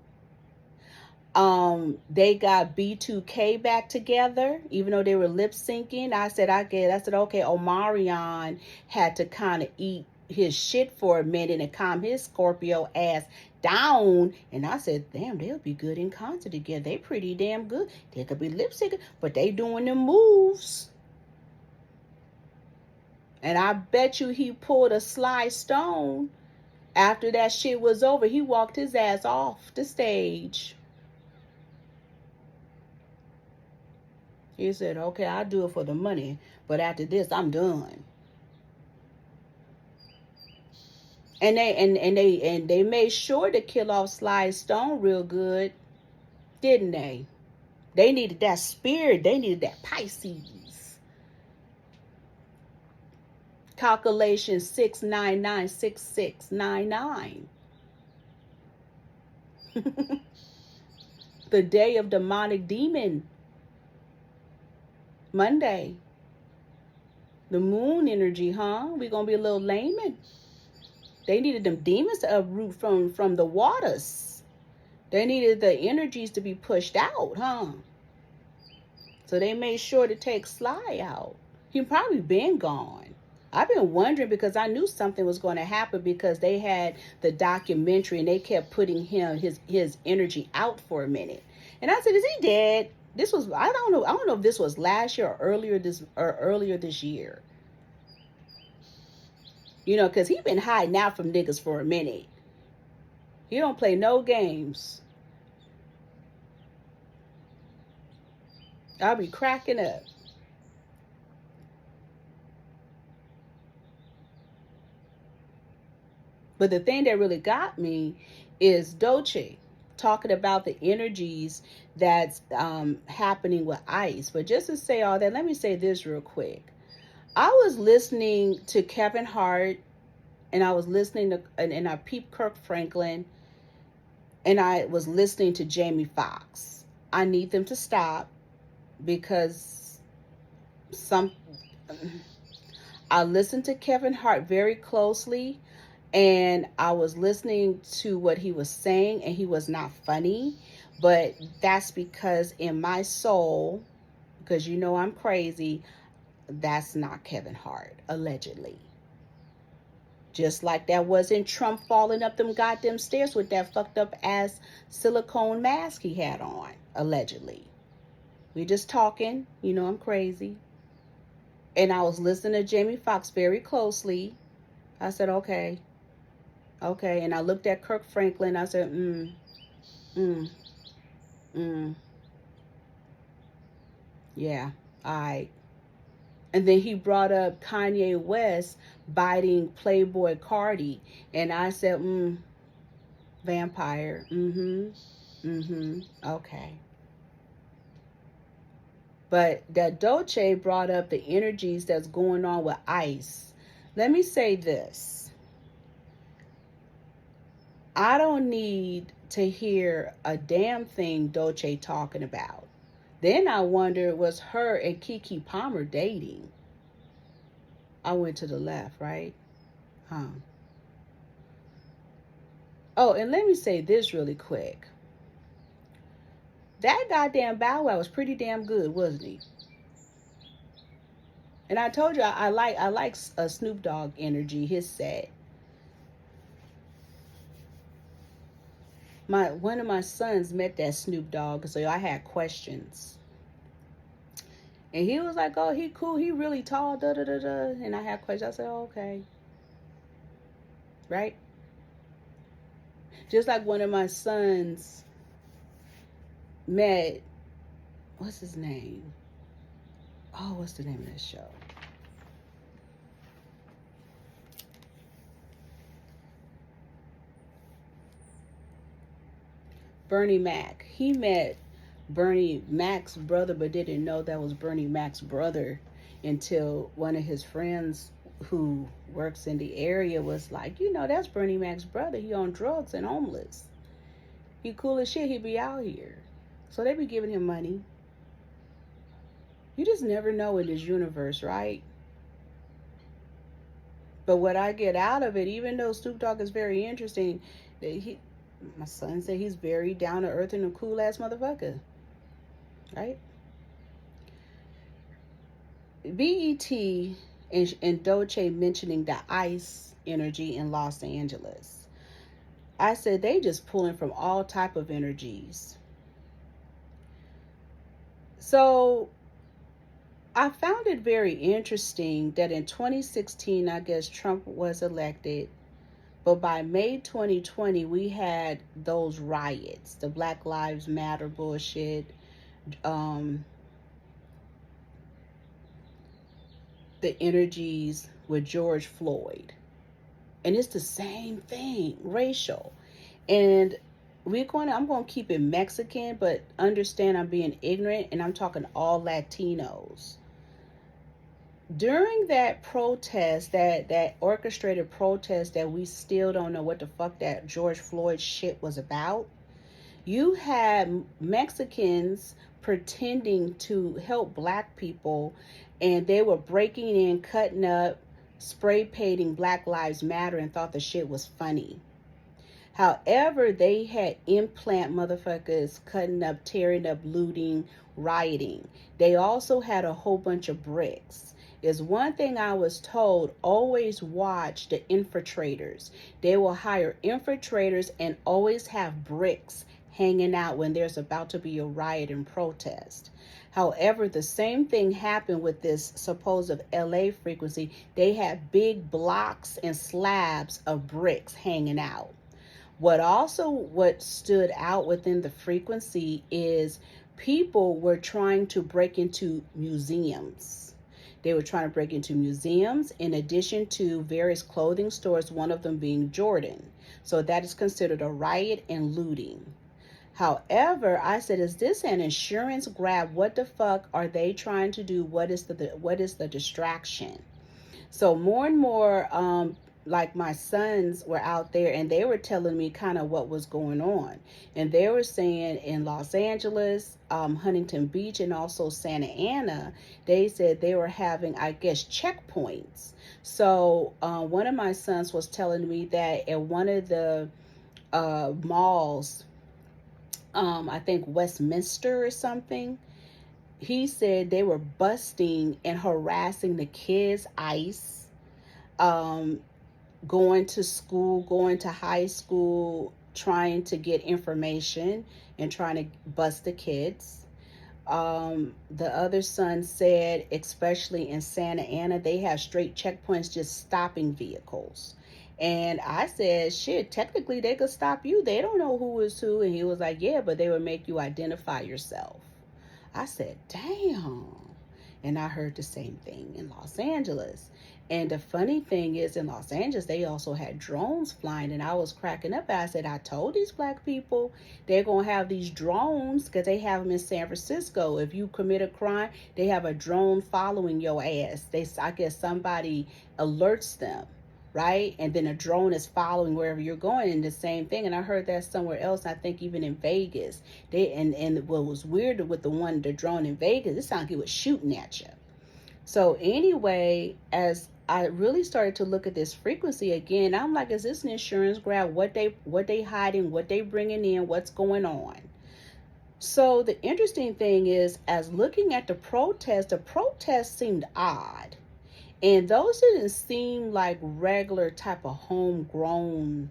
They got B2K back together, even though they were lip syncing. I said, okay, Omarion had to kind of eat his shit for a minute and calm his Scorpio ass down. And I said, damn, they'll be good in concert together. They pretty damn good. They could be lip syncing, but they doing them moves. And I bet you he pulled a Sly Stone. After that shit was over, he walked his ass off the stage. He said, okay, I'll do it for the money, but after this, I'm done. And they made sure to kill off Sly Stone real good, didn't they? They needed that spirit. They needed that Pisces. Calculation 6996699. The day of demonic demon. Monday. The moon energy, huh? We're going to be a little layman. They needed them demons to uproot from the waters. They needed the energies to be pushed out, huh? So they made sure to take Sly out. He probably been gone. I've been wondering, because I knew something was going to happen, because they had the documentary and they kept putting his energy out for a minute. And I said, is he dead? This was, I don't know if this was last year or earlier this year. You know, because he been hiding out from niggas for a minute. He don't play no games. I'll be cracking up. But the thing that really got me is Dolce talking about the energies that's happening with ice. But just to say all that, let me say this real quick. I was listening to Kevin Hart, and I was listening to, and I peeped Kirk Franklin, and I was listening to Jamie Foxx. I need them to stop, because I listened to Kevin Hart very closely, and I was listening to what he was saying, and he was not funny. But that's because in my soul, because you know I'm crazy, that's not Kevin Hart, allegedly. Just like that wasn't Trump falling up them goddamn stairs with that fucked up ass silicone mask he had on, allegedly. We just talking, you know I'm crazy. And I was listening to Jamie Foxx very closely. I said, okay. And I looked at Kirk Franklin. I said, yeah, all right. And then he brought up Kanye West biting Playboy Cardi. And I said, vampire. Okay. But that Dolce brought up the energies that's going on with ICE. Let me say this. I don't need to hear a damn thing Dolce talking about. Then I wonder, was her and Keke Palmer dating? I went to the left, right? Oh, and let me say this really quick. That goddamn Bow Wow was pretty damn good, wasn't he? And I told you I like Snoop Dogg energy, his set. One of my sons met that Snoop Dogg, so I had questions. And he was like, oh, he cool, he really tall, da da da da. And I had questions. I said, oh, okay. Right? Just like one of my sons met, what's his name? Oh, what's the name of that show? Bernie Mac. He met Bernie Mac's brother, but didn't know that was Bernie Mac's brother until one of his friends who works in the area was like, you know, that's Bernie Mac's brother. He on drugs and homeless. He cool as shit. He be out here. So they be giving him money. You just never know in this universe, right? But what I get out of it, even though Snoop Dogg is very interesting, my son said he's very down to earth and a cool ass motherfucker. Right? BET and Dolce mentioning the ICE energy in Los Angeles. I said they just pulling from all type of energies. So I found it very interesting that in 2016, I guess Trump was elected. But by May 2020, we had those riots, the Black Lives Matter bullshit, the energies with George Floyd. And it's the same thing, racial. And I'm going to keep it Mexican, but understand I'm being ignorant, and I'm talking all Latinos. During that protest, that orchestrated protest that we still don't know what the fuck that George Floyd shit was about, you had Mexicans pretending to help black people, and they were breaking in, cutting up, spray painting Black Lives Matter and thought the shit was funny. However, they had implant motherfuckers cutting up, tearing up, looting, rioting. They also had a whole bunch of bricks. Is one thing I was told, always watch the infiltrators. They will hire infiltrators and always have bricks hanging out when there's about to be a riot and protest. However, the same thing happened with this supposed LA frequency. They had big blocks and slabs of bricks hanging out. What stood out within the frequency is people were trying to break into museums. They were trying to break into museums in addition to various clothing stores, one of them being Jordan. So that is considered a riot and looting. However, I said, is this an insurance grab? What the fuck are they trying to do? What is the distraction? So more and more, like my sons were out there and they were telling me kind of what was going on. And they were saying in Los Angeles, Huntington Beach, and also Santa Ana, they said they were having, I guess, checkpoints. So one of my sons was telling me that at one of the malls, I think Westminster or something, he said they were busting and harassing the kids, ICE, going to school, going to high school, trying to get information and trying to bust the kids. The other son said, especially in Santa Ana, they have straight checkpoints just stopping vehicles. And I said, shit, technically they could stop you. They don't know who is who. And he was like, yeah, but they would make you identify yourself. I said, damn. And I heard the same thing in Los Angeles. And the funny thing is, in Los Angeles, they also had drones flying. And I was cracking up. I said, I told these black people they're going to have these drones, because they have them in San Francisco. If you commit a crime, they have a drone following your ass. I guess somebody alerts them, right? And then a drone is following wherever you're going, and the same thing. And I heard that somewhere else, I think even in Vegas. And what was weird with the drone in Vegas, it sounded like it was shooting at you. So anyway, as I really started to look at this frequency again, I'm like, is this an insurance grab? What they hiding, what they bringing in, what's going on? So the interesting thing is, as looking at the protest seemed odd. And those didn't seem like regular type of homegrown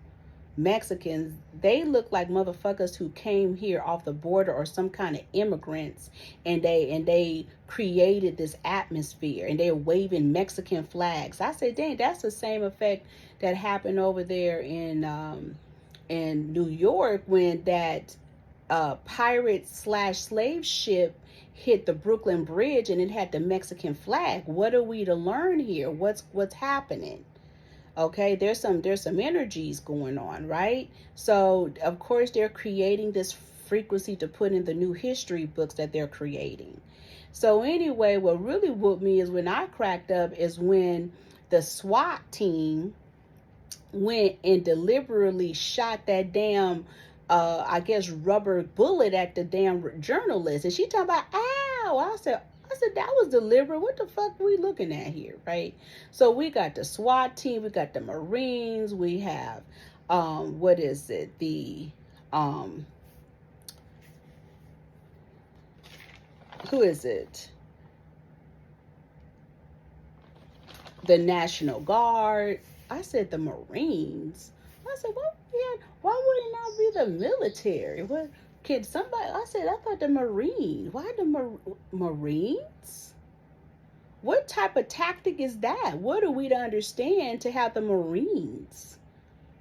Mexicans. They look like motherfuckers who came here off the border, or some kind of immigrants, and they created this atmosphere, and they're waving Mexican flags. I said, dang, that's the same effect that happened over there in New York when that pirate / slave ship hit the Brooklyn Bridge and it had the Mexican flag. What are we to learn here? What's happening? Okay, there's some energies going on, right? So of course they're creating this frequency to put in the new history books that they're creating. So anyway, what really whooped me is when I cracked up is when the SWAT team went and deliberately shot that damn I guess rubber bullet at the damn journalist. And she talking about, ow. I said that was deliberate. What the fuck are we looking at here, right? So we got the SWAT team, we got the Marines, we have what is it? The who is it? The National Guard. I said the Marines. I said, why wouldn't it not be the military? What kid? Somebody? I said, I thought the Marines. Why the Marines? What type of tactic is that? What are we to understand to have the Marines?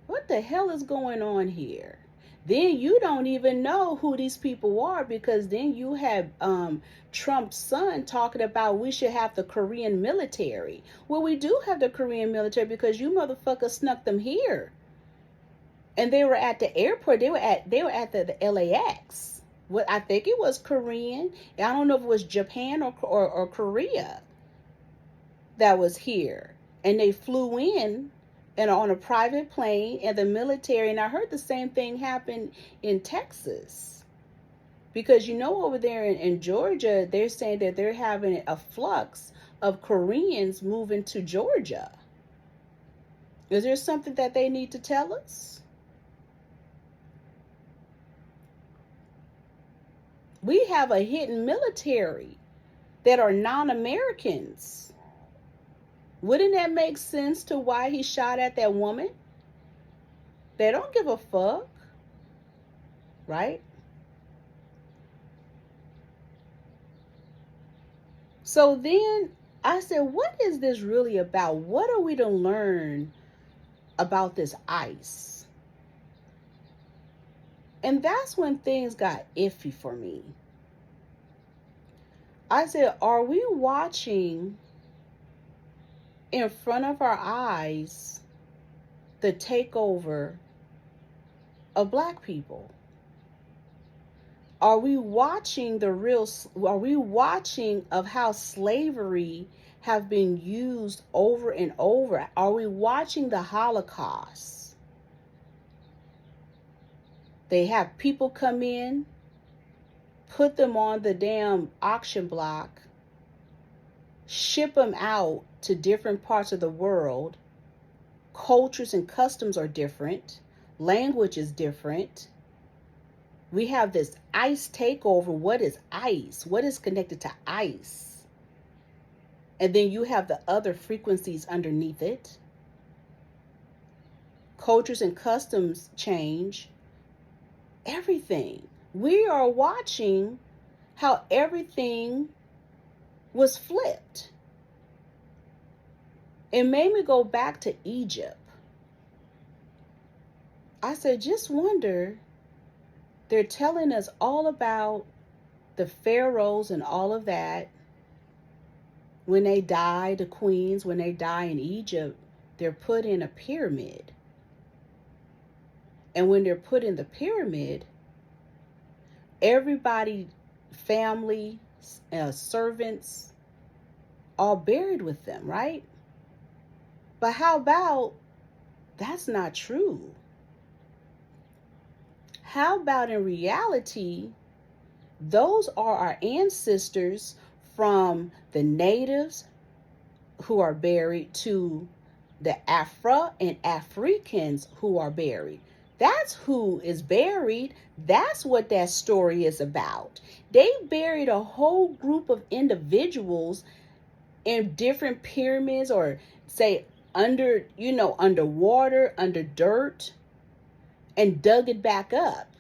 What the hell is going on here? Then you don't even know who these people are, because then you have Trump's son talking about we should have the Korean military. Well, we do have the Korean military because you motherfuckers snuck them here. And they were at the airport. They were at the LAX. What I think it was Korean. I don't know if it was Japan or Korea that was here. And they flew in and on a private plane, and the military. And I heard the same thing happen in Texas. Because over there in Georgia, they're saying that they're having a flux of Koreans moving to Georgia. Is there something that they need to tell us? We have a hidden military that are non-Americans. Wouldn't that make sense to why he shot at that woman? They don't give a fuck, right? So then I said, what is this really about? What are we to learn about this ICE? And that's when things got iffy for me. I said, are we watching in front of our eyes the takeover of black people? Are we watching of how slavery have been used over and over? Are we watching the Holocaust? They have people come in, put them on the damn auction block, ship them out to different parts of the world. Cultures and customs are different. Language is different. We have this ice takeover. What is ice? What is connected to ice? And then you have the other frequencies underneath it. Cultures and customs change. Everything. We are watching how everything was flipped. It made me go back to Egypt. I said, just wonder, they're telling us all about the pharaohs and all of that. When they die, the queens, when they die in Egypt, they're put in a pyramid. And when they're put in the pyramid, everybody, family, servants, all buried with them, right? But how about that's not true? How about in reality, those are our ancestors from the natives who are buried to the Afro and Africans who are buried. That's who is buried. That's what that story is about. They buried a whole group of individuals in different pyramids, or say under, underwater, under dirt, and dug it back up.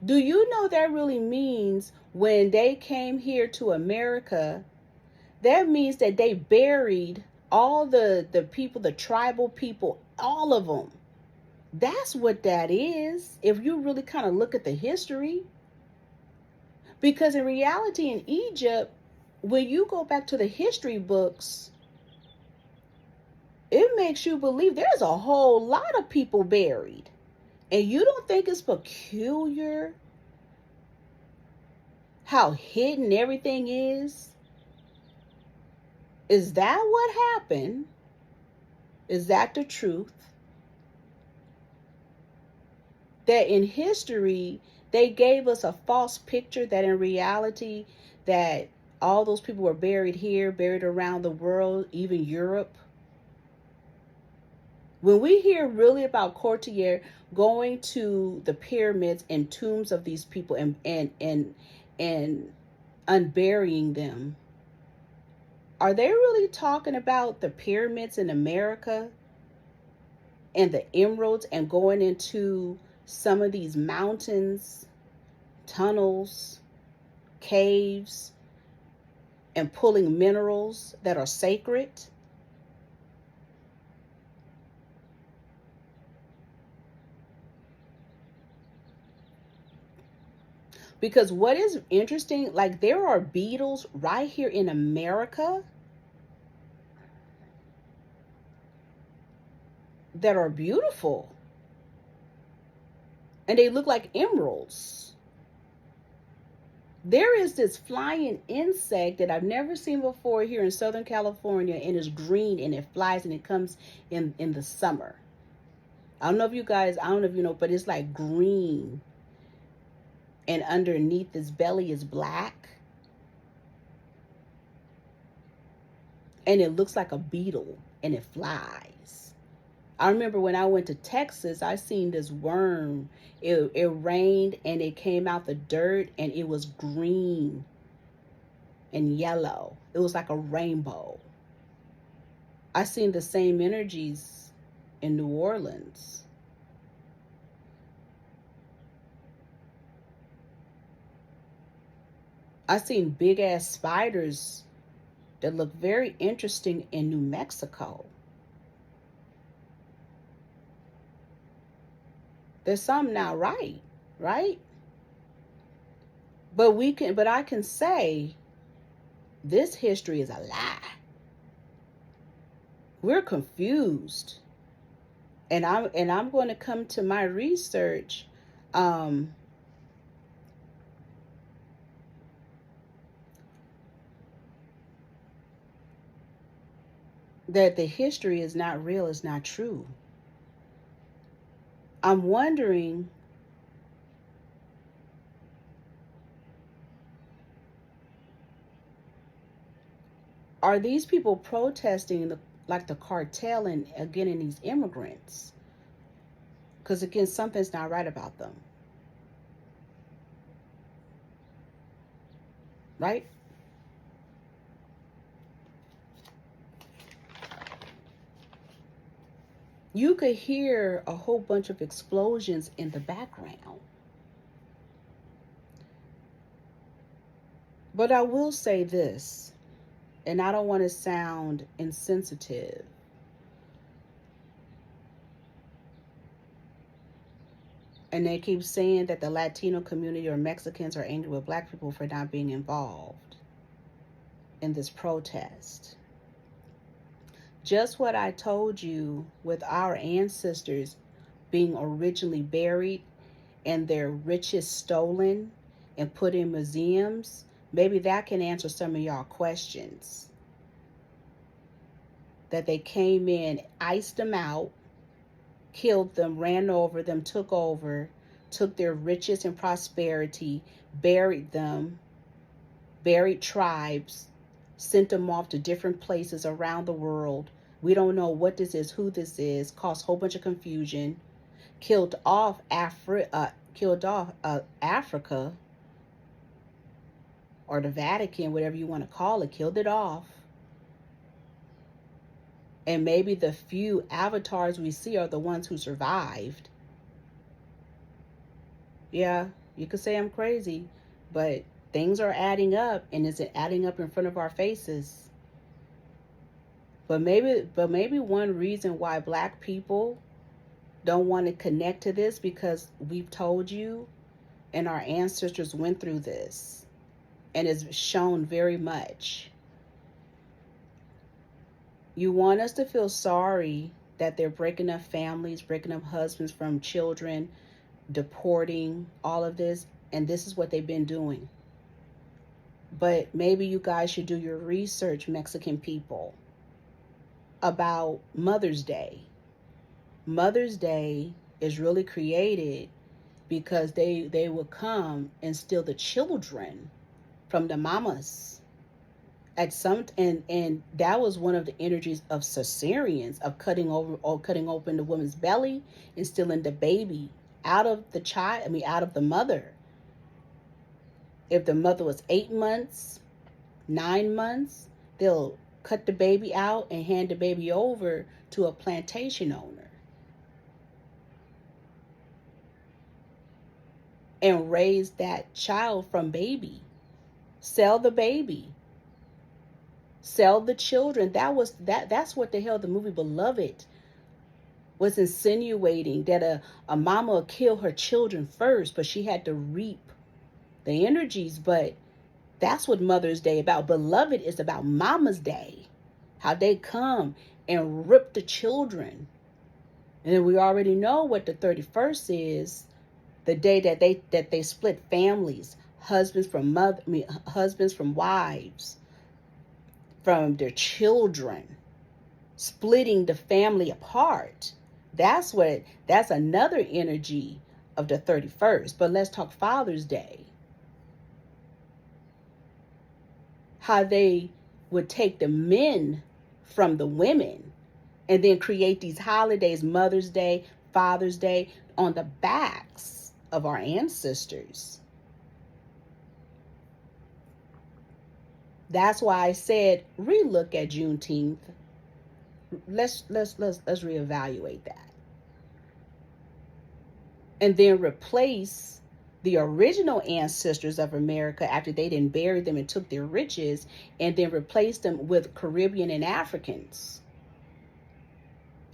Do you know that really means when they came here to America, that means that they buried all the people, the tribal people, all of them. That's what that is, if you really kind of look at the history. Because in reality, in Egypt, when you go back to the history books, it makes you believe there's a whole lot of people buried. And you don't think it's peculiar how hidden everything is? Is that what happened? Is that the truth? That in history, they gave us a false picture that in reality, that all those people were buried here, buried around the world, even Europe. When we hear really about Courtier going to the pyramids and tombs of these people and unburying them, are they really talking about the pyramids in America and the emeralds and going into some of these mountains, tunnels, caves, and pulling minerals that are sacred? Because what is interesting, like there are beetles right here in America that are beautiful. And they look like emeralds. There is this flying insect that I've never seen before here in Southern California, and it's green and it flies and it comes in the summer. I don't know if you know, but it's like green. And underneath its belly is black. And it looks like a beetle and it flies. I remember when I went to Texas, I seen this worm. It rained and it came out the dirt and it was green and yellow. It was like a rainbow. I seen the same energies in New Orleans. I seen big ass spiders that look very interesting in New Mexico. There's something not right, right? But I can say this history is a lie. We're confused. And I'm going to come to my research that the history is not real, is not true. I'm wondering, are these people protesting like the cartel and again in these immigrants? Because again, something's not right about them. Right? You could hear a whole bunch of explosions in the background. But I will say this, and I don't want to sound insensitive. And they keep saying that the Latino community or Mexicans are angry with black people for not being involved in this protest. Just what I told you with our ancestors being originally buried and their riches stolen and put in museums, maybe that can answer some of y'all questions. That they came in, iced them out, killed them, ran over them, took over, took their riches and prosperity, buried them, buried tribes, sent them off to different places around the world. We don't know what this is, who this is, caused a whole bunch of confusion, killed off Africa or the Vatican, whatever you want to call it, killed it off. And maybe the few avatars we see are the ones who survived. Yeah, you could say I'm crazy, but things are adding up, and it's adding up in front of our faces. But maybe one reason why black people don't want to connect to this, because we've told you and our ancestors went through this, and it's shown very much. You want us to feel sorry that they're breaking up families, breaking up husbands from children, deporting, all of this, and this is what they've been doing. But maybe you guys should do your research, Mexican people, about Mother's Day. Mother's Day is really created because they will come and steal the children from the mamas. At some and that was one of the energies of cesareans, of cutting open the woman's belly and stealing the baby out of the child, out of the mother. If the mother was 8 months, 9 months, they'll cut the baby out and hand the baby over to a plantation owner and raise that child from baby. Sell the baby. Sell the children. That's what the hell the movie Beloved was insinuating, that a mama would kill her children first, but she had to reap the energies. But that's what Mother's Day about. Beloved is about Mama's Day, how they come and rip the children. And then we already know what the 31st is, the day that they split families, husbands from wives, from their children, splitting the family apart. That's another energy of the 31st. But let's talk Father's Day. How they would take the men from the women and then create these holidays, Mother's Day, Father's Day, on the backs of our ancestors. That's why I said relook at Juneteenth. Let's reevaluate that. And then replace the original ancestors of America after they didn't bury them and took their riches, and then replace them with Caribbean and Africans.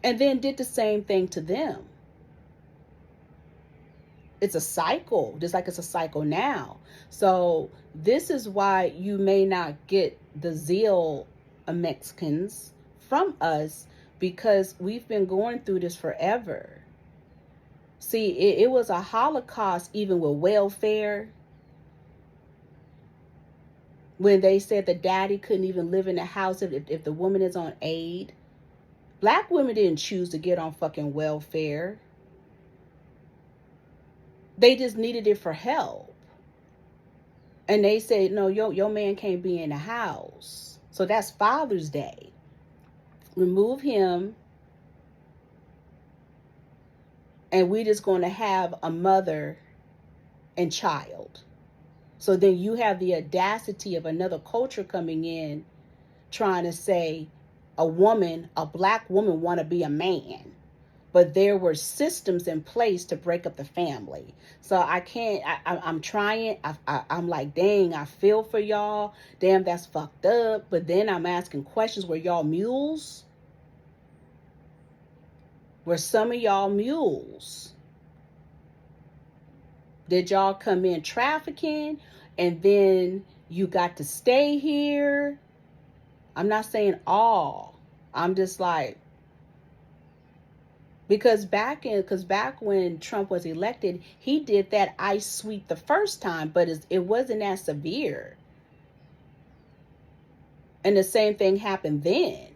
And then did the same thing to them. It's a cycle, just like it's a cycle now. So this is why you may not get the zeal of Mexicans from us, because we've been going through this forever. See, it was a Holocaust even with welfare. When they said the daddy couldn't even live in the house if the woman is on aid. Black women didn't choose to get on fucking welfare. They just needed it for help. And they said, no, your man can't be in the house. So that's Father's Day. Remove him And we just going to have a mother and child. So then you have the audacity of another culture coming in trying to say a woman, a black woman, want to be a man. But there were systems in place to break up the family. So I can't, I'm trying. I'm like, dang, I feel for y'all. Damn, that's fucked up. But then I'm asking questions. Were y'all mules? Were some of y'all mules? Did y'all come in trafficking and then you got to stay here? I'm not saying all. I'm just like, because back when Trump was elected, he did that ICE sweep the first time, but it wasn't as severe. And the same thing happened then.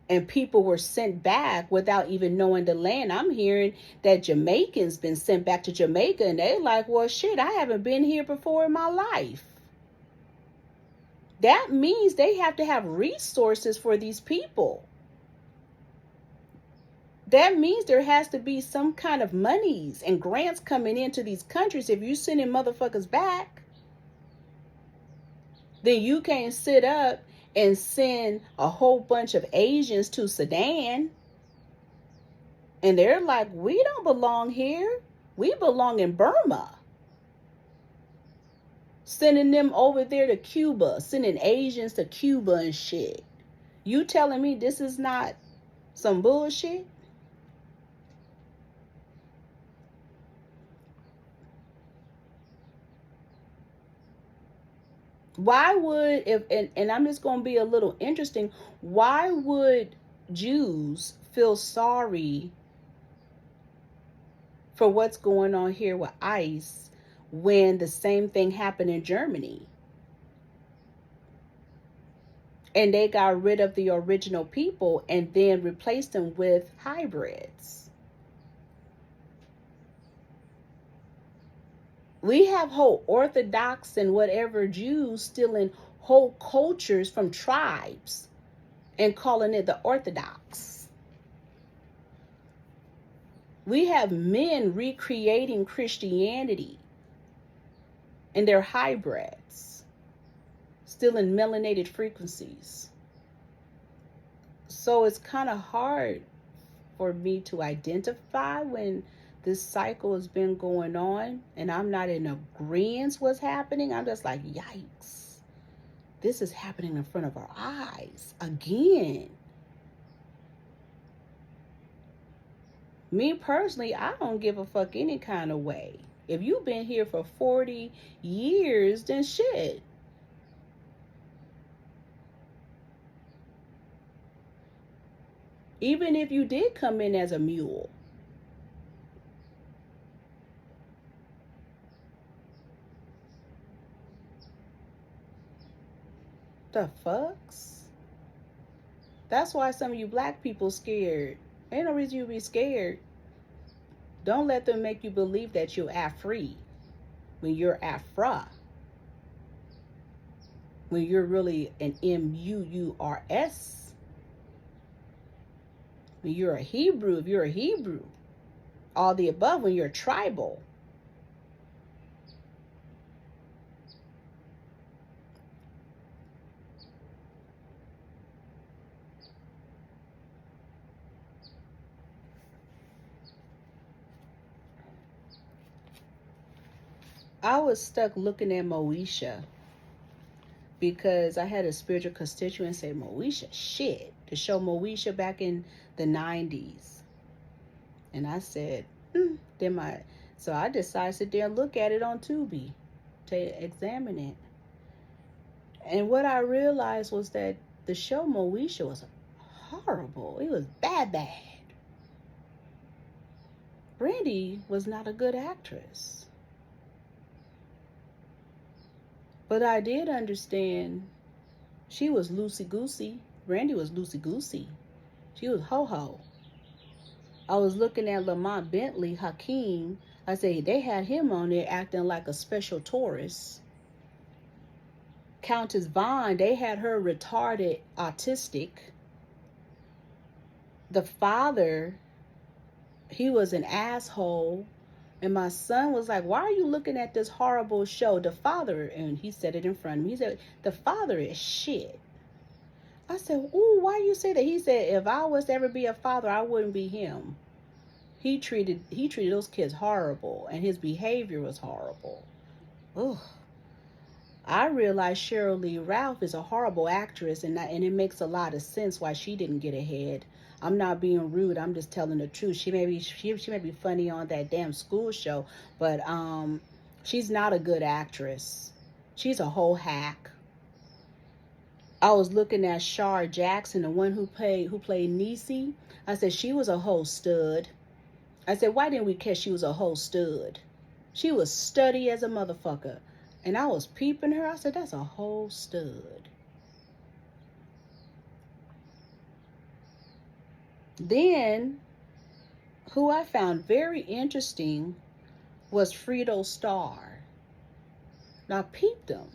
And people were sent back without even knowing the land. I'm hearing that Jamaicans been sent back to Jamaica, and they're like, well, shit, I haven't been here before in my life. That means they have to have resources for these people. That means there has to be some kind of monies and grants coming into these countries. If you sending motherfuckers back, then you can't sit up and send a whole bunch of Asians to Sudan. And they're like, we don't belong here. We belong in Burma. Sending them over there to Cuba, sending Asians to Cuba and shit. You telling me this is not some bullshit? Why would, and I'm just going to be a little interesting, why would Jews feel sorry for what's going on here with ICE when the same thing happened in Germany? And they got rid of the original people and then replaced them with hybrids. We have whole Orthodox and whatever Jews stealing whole cultures from tribes and calling it the Orthodox. We have men recreating Christianity and they're hybrids, stealing melanated frequencies. So it's kind of hard for me to identify when this cycle has been going on and I'm not in agreement what's happening. I'm just like, yikes. This is happening in front of our eyes again. Me personally, I don't give a fuck any kind of way. If you've been here for 40 years, then shit. Even if you did come in as a mule. The fucks? That's why some of you black people scared. Ain't no reason you be scared. Don't let them make you believe that you're Afri when you're Afra. When you're really an M-U-U-R-S. When you're a Hebrew, if you're a Hebrew. All the above when you're tribal. I was stuck looking at Moesha because I had a spiritual constituent say, Moesha, shit. To show Moesha back in the 90s. And I said, so I decided to sit there and look at it on Tubi to examine it. And what I realized was that the show Moesha was horrible. It was bad. Brandy was not a good actress. But I did understand she was loosey-goosey. Brandy was loosey-goosey. She was ho-ho. I was looking at Lamont Bentley, Hakeem. I said, they had him on there acting like a special tourist. Countess Vaughn, they had her retarded, autistic. The father he was an asshole. And my son was like, why are you looking at this horrible show? The father, and he said it in front of me. He said, the father is shit. I said, ooh, why you say that? He said, if I was to ever be a father, I wouldn't be him. He treated those kids horrible, and his behavior was horrible. Ugh. I realized Cheryl Lee Ralph is a horrible actress, and it makes a lot of sense why she didn't get ahead. I'm not being rude. I'm just telling the truth. She may be funny on that damn school show, but she's not a good actress. She's a whole hack. I was looking at Shar Jackson, the one who played Niecy. I said she was a whole stud. I said, why didn't we catch she was a whole stud? She was studdy as a motherfucker. And I was peeping her. I said, that's a whole stud. Then, who I found very interesting was Fredo Starr. Now, peep them.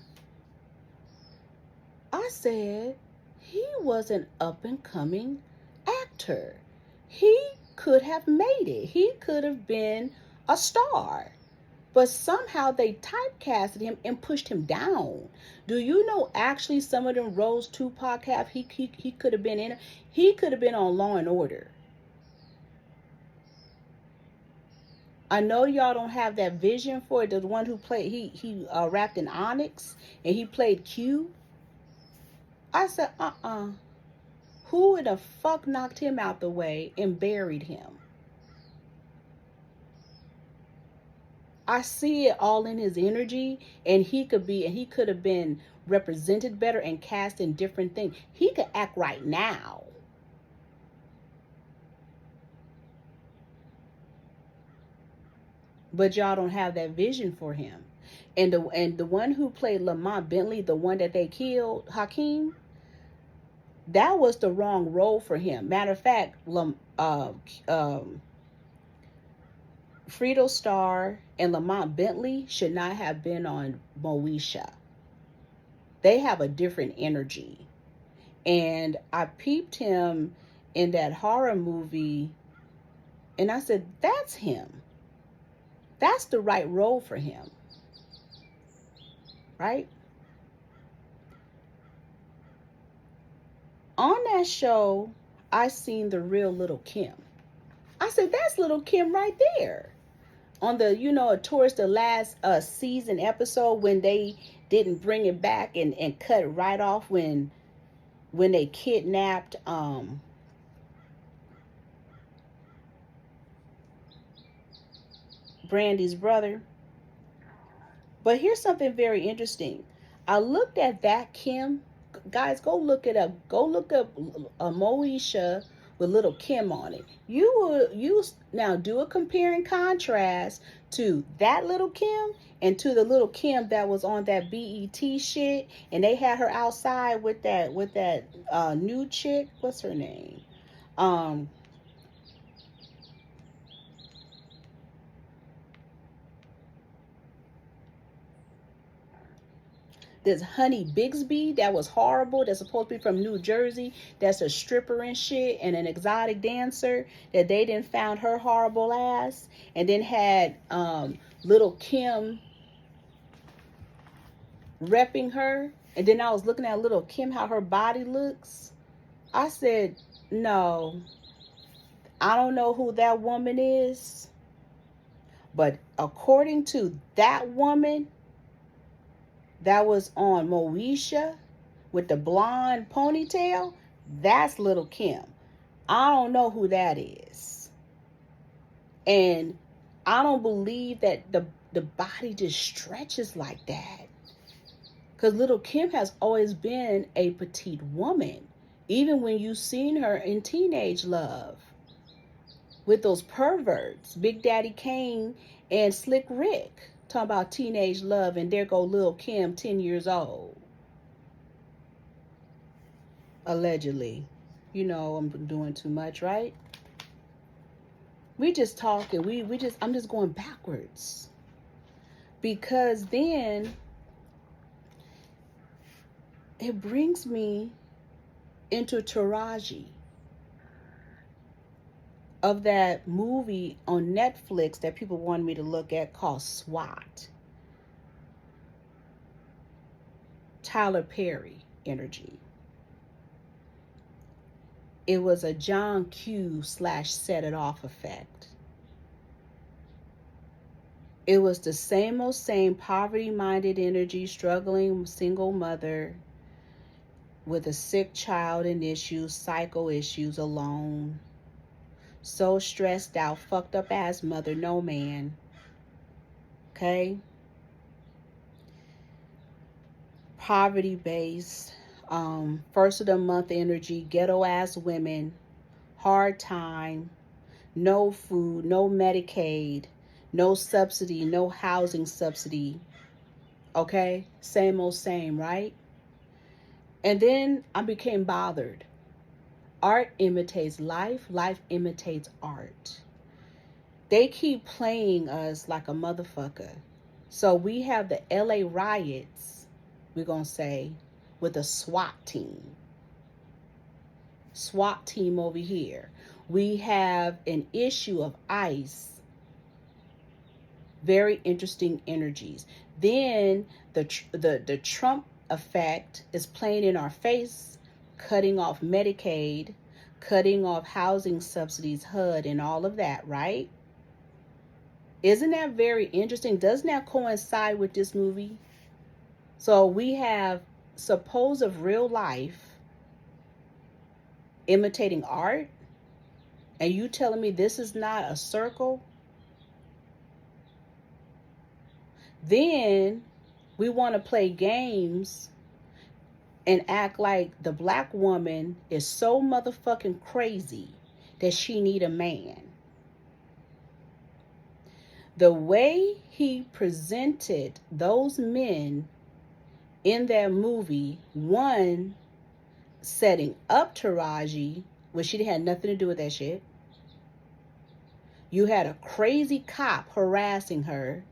I said, he was an up-and-coming actor. He could have made it. He could have been a star. But somehow they typecasted him and pushed him down. Do you know actually some of them roles Tupac have, he could have been in? He could have been on Law and Order. I know y'all don't have that vision for it. The one who played, he rapped in Onyx and he played Q. I said, who in the fuck knocked him out the way and buried him? I see it all in his energy, and he could have been represented better and cast in different things. He could act right now. But y'all don't have that vision for him. And the one who played Lamont Bentley, the one that they killed, Hakeem, that was the wrong role for him. Matter of fact, Fredo Starr and Lamont Bentley should not have been on Moesha. They have a different energy. And I peeped him in that horror movie, and I said, that's him. That's the right role for him. Right? On that show, I seen the real Little Kim. I said, that's Little Kim right there. On the, towards the last season episode when they didn't bring it back and cut it right off when they kidnapped Brandy's brother. But here's something very interesting. I looked at that Kim. Guys, go look it up. Go look up Moesha with Little Kim on it. You now do a compare and contrast to that Little Kim and to the Little Kim that was on that BET shit, and they had her outside with that new chick. What's her name? There's Honey Bixby that was horrible. That's supposed to be from New Jersey. That's a stripper and shit and an exotic dancer that they didn't found her horrible ass. And then had Little Kim repping her. And then I was looking at Little Kim, how her body looks. I said, no, I don't know who that woman is. But according to that woman that was on Moesha with the blonde ponytail, that's Little Kim. I don't know who that is. And I don't believe that the body just stretches like that. Because Little Kim has always been a petite woman. Even when you've seen her in Teenage Love. With those perverts. Big Daddy Kane and Slick Rick. Talking about Teenage Love, and there go Lil Kim, 10 years old. Allegedly. I'm doing too much, right? We just talking. I'm just going backwards. Because then it brings me into Taraji. of that movie on Netflix that people wanted me to look at called SWAT. Tyler Perry energy. It was a John Q / set it off effect. It was the same old same poverty-minded energy, struggling single mother with a sick child and issues, psycho issues, alone. So stressed out, fucked up ass mother, no man. Okay? Poverty-based, first of the month energy, ghetto ass women, hard time, no food, no Medicaid, no subsidy, no housing subsidy. Okay? Same old same, right? And then I became bothered. Art imitates life, life imitates art. They keep playing us like a motherfucker. So we have the LA riots, we're going to say, with a SWAT team. SWAT team over here. We have an issue of ICE. Very interesting energies. Then the Trump effect is playing in our face, cutting off Medicaid, cutting off housing subsidies, HUD, and all of that, right? Isn't that very interesting? Doesn't that coincide with this movie? So we have supposed real life imitating art, and you telling me this is not a circle? Then we want to play games and act like the black woman is so motherfucking crazy that she need a man. The way he presented those men in that movie, one setting up Taraji, when she had nothing to do with that shit. You had a crazy cop harassing her,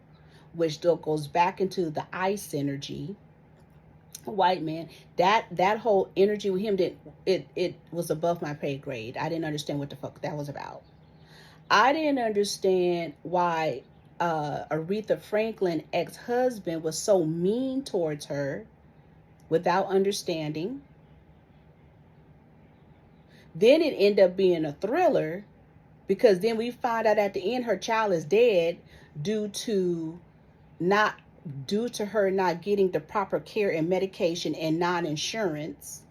which still goes back into the ICE energy. White man, that whole energy with him, it was above my pay grade. I didn't understand what the fuck that was about. I didn't understand why Aretha Franklin ex-husband was so mean towards her without understanding. Then it ended up being a thriller, because then we find out at the end her child is dead due to her not getting the proper care and medication and non-insurance.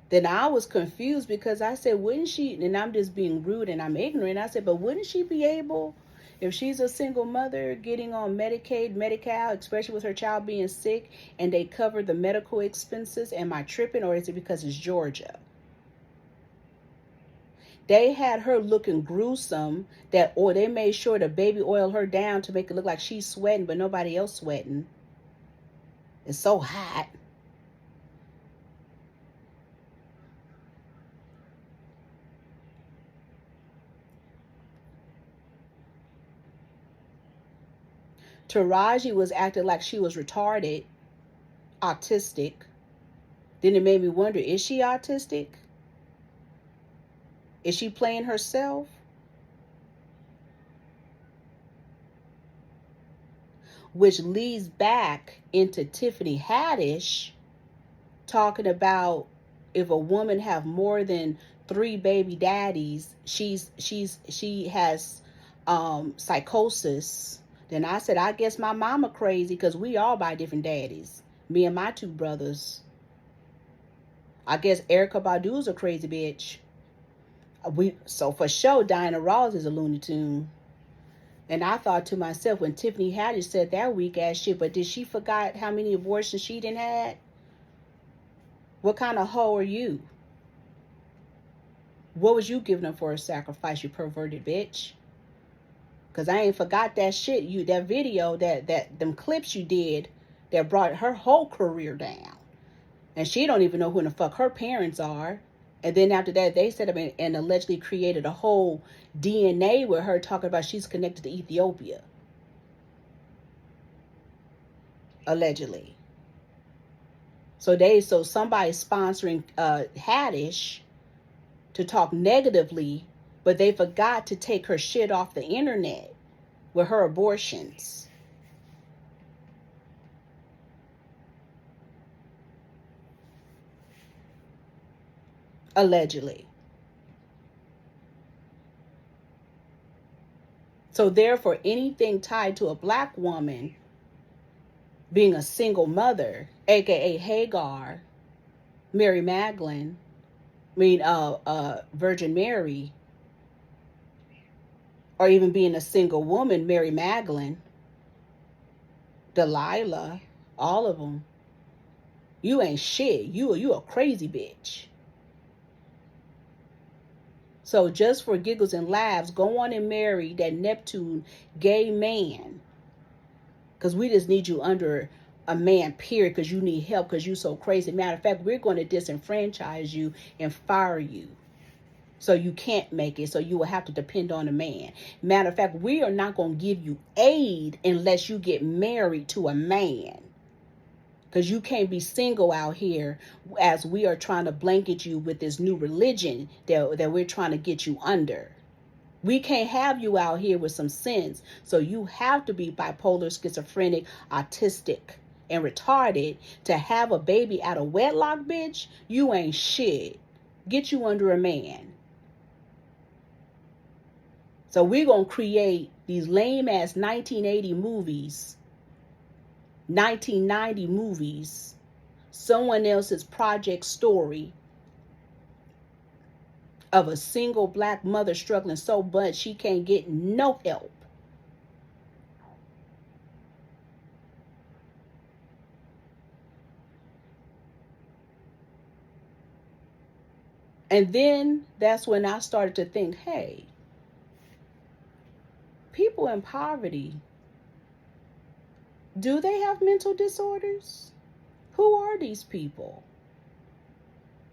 Then I was confused, because I said, wouldn't she, and I'm just being rude and I'm ignorant, I said, but wouldn't she be able, if she's a single mother getting on Medicaid, Medi-Cal, especially with her child being sick, and they cover the medical expenses? Am I tripping, or is it because it's Georgia? They had her looking gruesome, or they made sure to baby oil her down to make it look like she's sweating, but nobody else sweating. It's so hot. Taraji was acting like she was retarded, autistic. Then it made me wonder, is she autistic? Is she playing herself? Which leads back into Tiffany Haddish talking about if a woman have more than 3 baby daddies, she has psychosis. Then I said, I guess my mama crazy, because we all by different daddies. Me and my 2 brothers. I guess Erykah Badu's a crazy bitch. So for sure, Diana Ross is a Looney Tune. And I thought to myself, when Tiffany Haddish said that weak ass shit, but did she forgot how many abortions she done had? What kind of hoe are you? What was you giving them for a sacrifice, you perverted bitch? Because I ain't forgot that shit, that video, that them clips you did that brought her whole career down. And she don't even know who the fuck her parents are. And then after that, they set up and allegedly created a whole DNA with her talking about she's connected to Ethiopia. Allegedly. So somebody's sponsoring Haddish to talk negatively But they forgot to take her shit off the internet with her abortions. Allegedly. So therefore, anything tied to a black woman being a single mother, aka Hagar, Mary Magdalene, Virgin Mary, or even being a single woman, Mary Magdalene, Delilah, all of them. You ain't shit. You a crazy bitch. So just for giggles and laughs, go on and marry that Neptune gay man. Because we just need you under a man, period, because you need help, because you so crazy. Matter of fact, we're going to disenfranchise you and fire you. So you can't make it. So you will have to depend on a man. Matter of fact, we are not going to give you aid unless you get married to a man. Because you can't be single out here as we are trying to blanket you with this new religion that we're trying to get you under. We can't have you out here with some sins. So you have to be bipolar, schizophrenic, autistic, and retarded to have a baby out of wedlock, bitch. You ain't shit. Get you under a man. So we're going to create these lame ass 1980 movies, 1990 movies, someone else's project story of a single black mother struggling so much she can't get no help. And then that's when I started to think, hey, people in poverty, do they have mental disorders? Who are these people?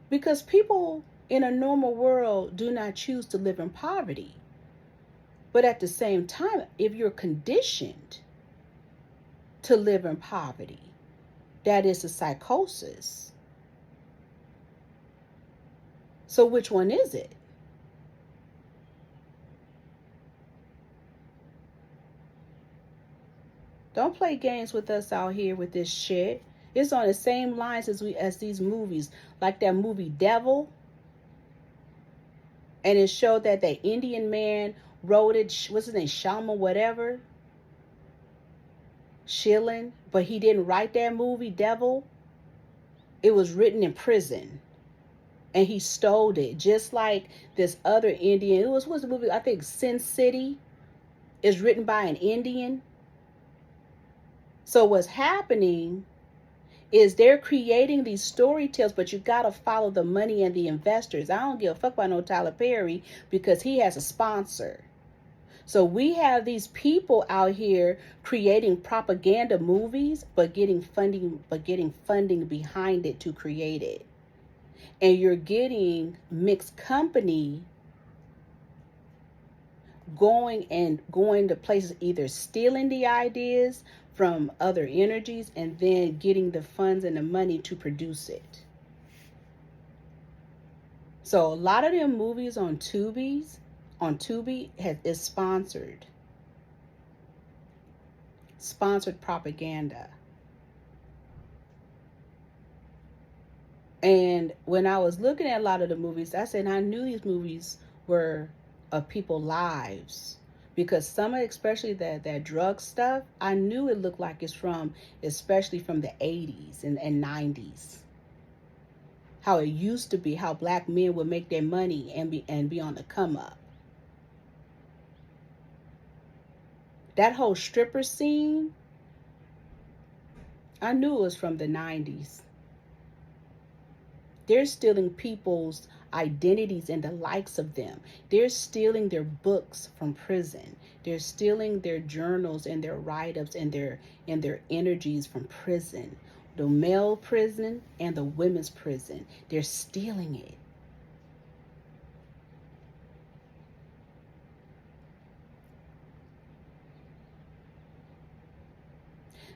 Because people in a normal world do not choose to live in poverty. But at the same time, if you're conditioned to live in poverty, that is a psychosis. So which one is it? Don't play games with us out here with this shit. It's on the same lines as these movies, like that movie Devil. And it showed that the Indian man wrote it, what's his name, Shama, whatever, Shilling, but he didn't write that movie, Devil. It was written in prison. And he stole it, just like this other Indian. What's the movie? I think Sin City is written by an Indian. So what's happening is they're creating these story tales, but you got to follow the money and the investors. I don't give a fuck about no Tyler Perry because he has a sponsor. So we have these people out here creating propaganda movies, but getting funding behind it to create it. And you're getting mixed company going to places, either stealing the ideas from other energies and then getting the funds and the money to produce it. So a lot of them movies on Tubi is sponsored propaganda. And when I was looking at a lot of the movies, I said I knew these movies were of people's lives, because some of, especially that drug stuff, I knew it looked like it's from, especially from the 80s and 90s. How it used to be, how black men would make their money and be on the come up. That whole stripper scene, I knew it was from the 90s. They're stealing people's identities and the likes of them. They're stealing their books from prison. They're stealing their journals and their write-ups and their energies from prison. The male prison and the women's prison. They're stealing it.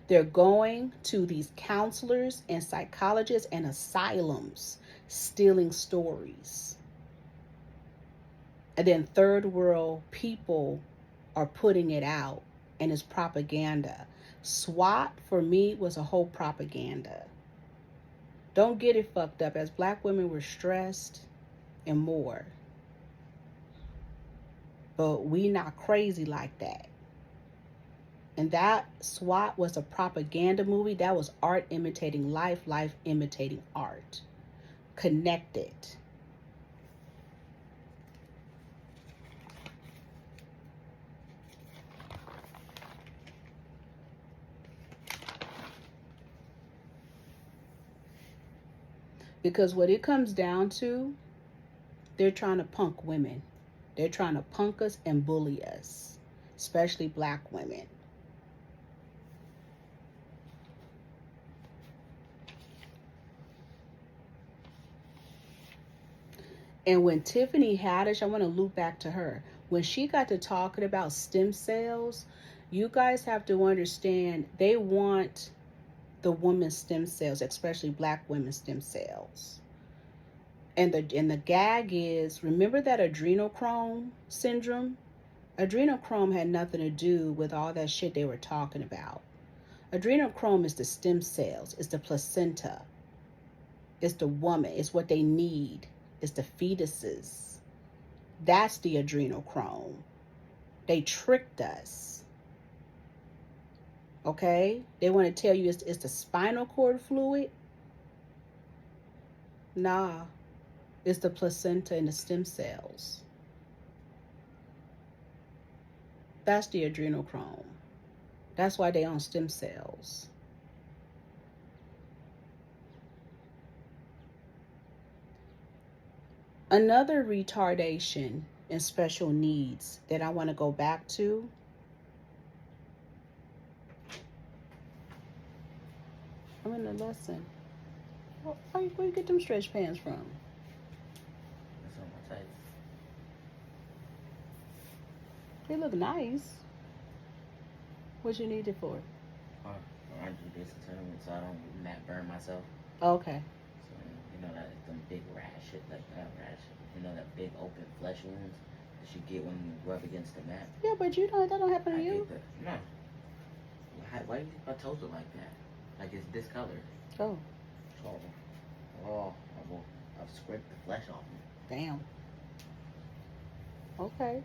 They're going to these counselors and psychologists and asylums, stealing stories. And then third world people are putting it out, and it's propaganda. SWAT for me was a whole propaganda. Don't get it fucked up. As black women, we're stressed and more. But we not crazy like that. And that SWAT was a propaganda movie. That was art imitating life, life imitating art. Connected. Because what it comes down to, they're trying to punk women. They're trying to punk us and bully us, especially black women. And when Tiffany Haddish, I want to loop back to her. When she got to talking about stem cells, you guys have to understand they want the woman's stem cells, especially black women's stem cells. And the gag is, remember that adrenochrome syndrome? Adrenochrome had nothing to do with all that shit they were talking about. Adrenochrome is the stem cells, it's the placenta, it's the woman, it's what they need, it's the fetuses. That's the adrenochrome. They tricked us. Okay? They want to tell you it's the spinal cord fluid. Nah. It's the placenta and the stem cells. That's the adrenochrome. That's why they on stem cells. Another retardation and special needs that I want to go back to. I'm in the lesson. Where you get them stretch pants from? That's on my tights. They look nice. What you need it for? I do this tournament so I don't mat burn myself. Okay. So, you know that them big rash shit, like that rash. You know that big open flesh wounds that you get when you rub against the mat. Yeah, but you know that don't happen to you. No. Why do you think my toes are like that? Like it's discolored. Oh. I've scraped the flesh off me. Damn. Okay.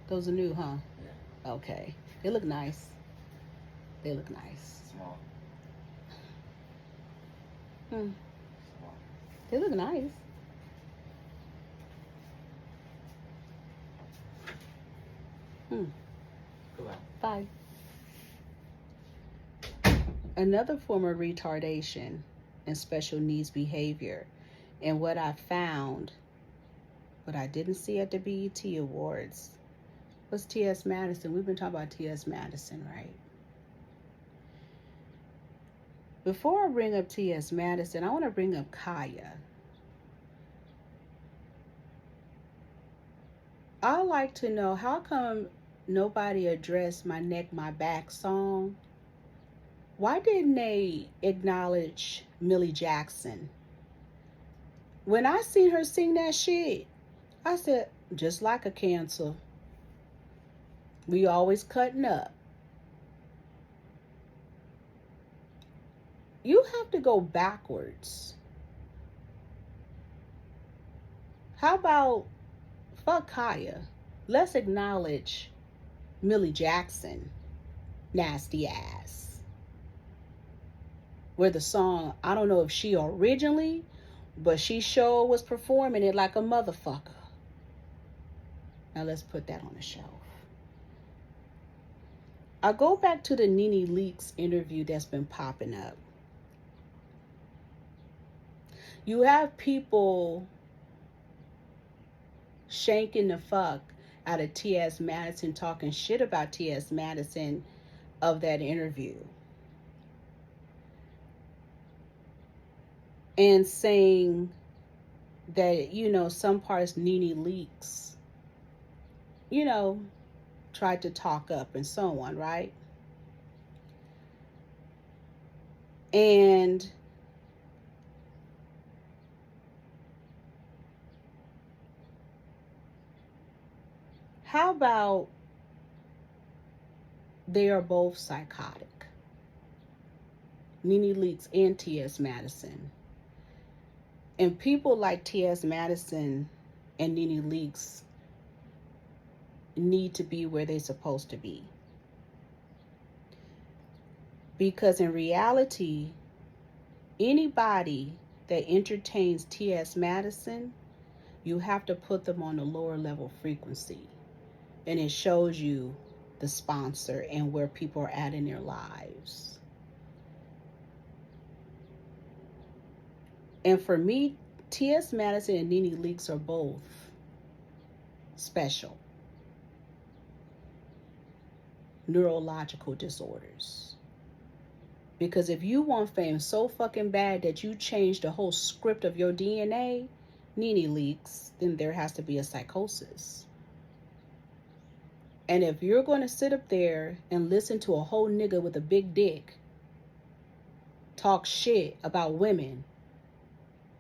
Those are new, huh? Yeah. Okay. They look nice. They look nice. Small. Small. They look nice. Goodbye. Bye. Another form of retardation and special needs behavior, and what I found, what I didn't see at the BET Awards, was T.S. Madison. We've been talking about T.S. Madison, right? Before I bring up T.S. Madison, I want to bring up Kaya. I'd like to know, how come nobody addressed My Neck, My Back song? Why didn't they acknowledge Millie Jackson? When I seen her sing that shit, I said, just like a cancer, we always cutting up. You have to go backwards. How about, fuck Kaya, let's acknowledge Millie Jackson, nasty ass. Where the song, I don't know if she originally, but she sure was performing it like a motherfucker. Now let's put that on the shelf. I go back to the Nene Leakes interview that's been popping up. You have people shanking the fuck out of T.S. Madison, talking shit about T.S. Madison of that interview. And saying that, you know, some parts Nene Leakes, you know, tried to talk up and so on, right? And How about they are both psychotic? Nene Leakes and T.S. Madison. And people like T.S. Madison and Nene Leakes need to be where they're supposed to be. Because in reality, anybody that entertains T.S. Madison, you have to put them on a lower level frequency. And it shows you the sponsor and where people are at in their lives. And for me, T.S. Madison and Nene Leakes are both special neurological disorders. Because if you want fame so fucking bad that you change the whole script of your DNA, Nene Leakes, then there has to be a psychosis. And if you're going to sit up there and listen to a whole nigga with a big dick talk shit about women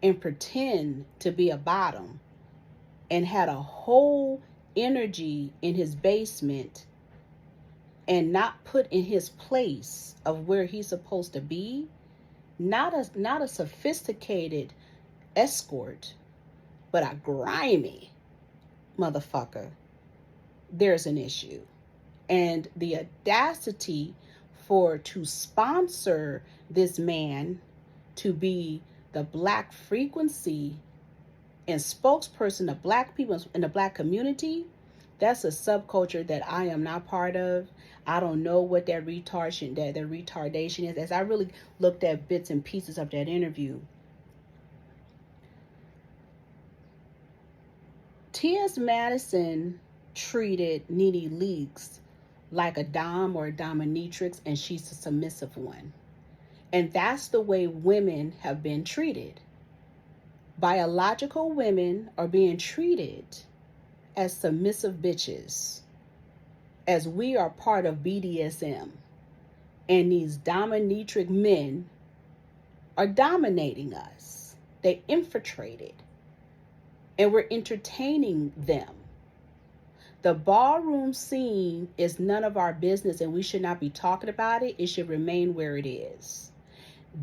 and pretend to be a bottom and had a whole energy in his basement and not put in his place of where he's supposed to be, not a sophisticated escort, but a grimy motherfucker, there's an issue. And the audacity to sponsor this man to be the black frequency and spokesperson of black people in the black community, that's a subculture that I am not part of. I don't know what that retardation is. As I really looked at bits and pieces of that interview, T.S. Madison treated Nene Leakes like a dom or a dominatrix, and she's a submissive one. And that's the way women have been treated. Biological women are being treated as submissive bitches, as we are part of BDSM. And these dominatrix men are dominating us. They infiltrated. And we're entertaining them. The ballroom scene is none of our business, and we should not be talking about it. It should remain where it is.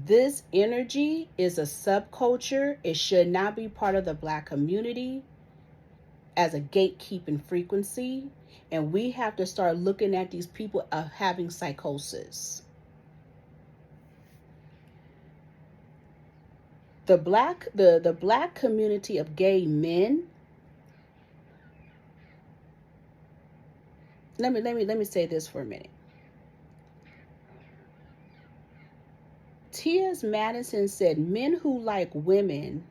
This energy is a subculture. It should not be part of the black community as a gatekeeping frequency. And we have to start looking at these people of having psychosis. The black community of gay men. Let me say this for a minute. T.S. Madison said men who like women,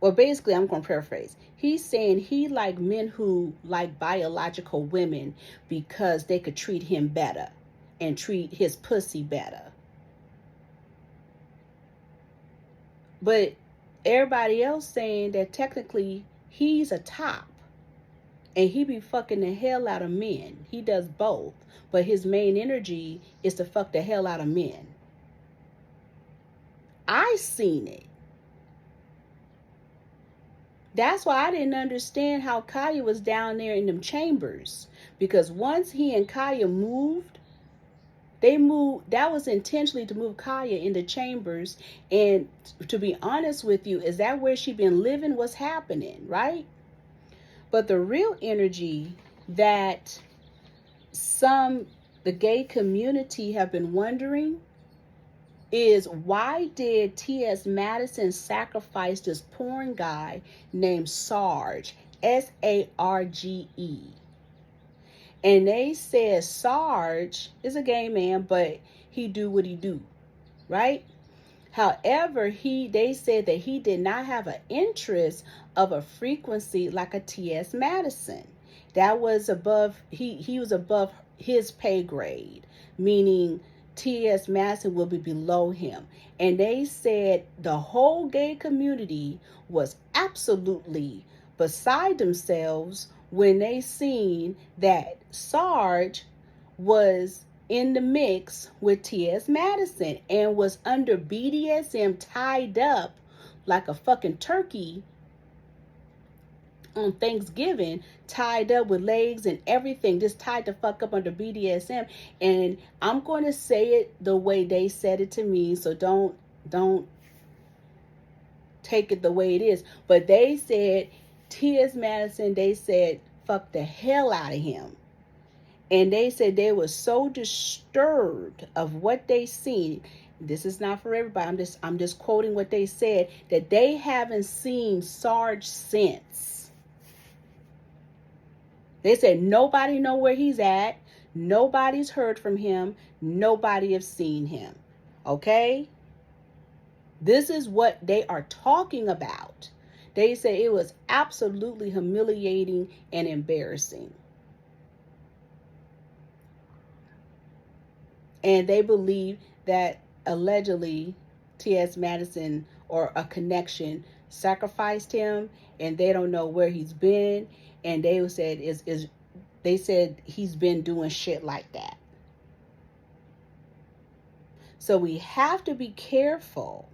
or basically I'm going to paraphrase. He's saying he liked men who like biological women because they could treat him better and treat his pussy better. But everybody else saying that technically he's a top. And he be fucking the hell out of men. He does both. But his main energy is to fuck the hell out of men. I seen it. That's why I didn't understand how Kaya was down there in them chambers. Because once he and Kaya moved, that was intentionally to move Kaya in the chambers. And to be honest with you, is that where she been living? What's happening, right? But the real energy that the gay community have been wondering is, why did T.S. Madison sacrifice this porn guy named Sarge, S-A-R-G-E? And they said Sarge is a gay man, but he do what he do, right? However, they said that he did not have an interest of a frequency like a T.S. Madison. That was above, he was above his pay grade, meaning T.S. Madison will be below him. And they said the whole gay community was absolutely beside themselves when they seen that Sarge was in the mix with T.S. Madison and was under BDSM, tied up like a fucking turkey on Thanksgiving, tied up with legs and everything, just tied the fuck up under BDSM. And I'm going to say it the way they said it to me, so don't take it the way it is. But they said, T.S. Madison, they said, fuck the hell out of him. And they said they were so disturbed of what they seen. This is not for everybody. I'm just quoting what they said, that they haven't seen Sarge since. They said nobody know where he's at. Nobody's heard from him. Nobody has seen him. Okay? This is what they are talking about. They say it was absolutely humiliating and embarrassing. And they believe that allegedly T.S. Madison or a connection sacrificed him, and they don't know where he's been. And they said they said he's been doing shit like that. So we have to be careful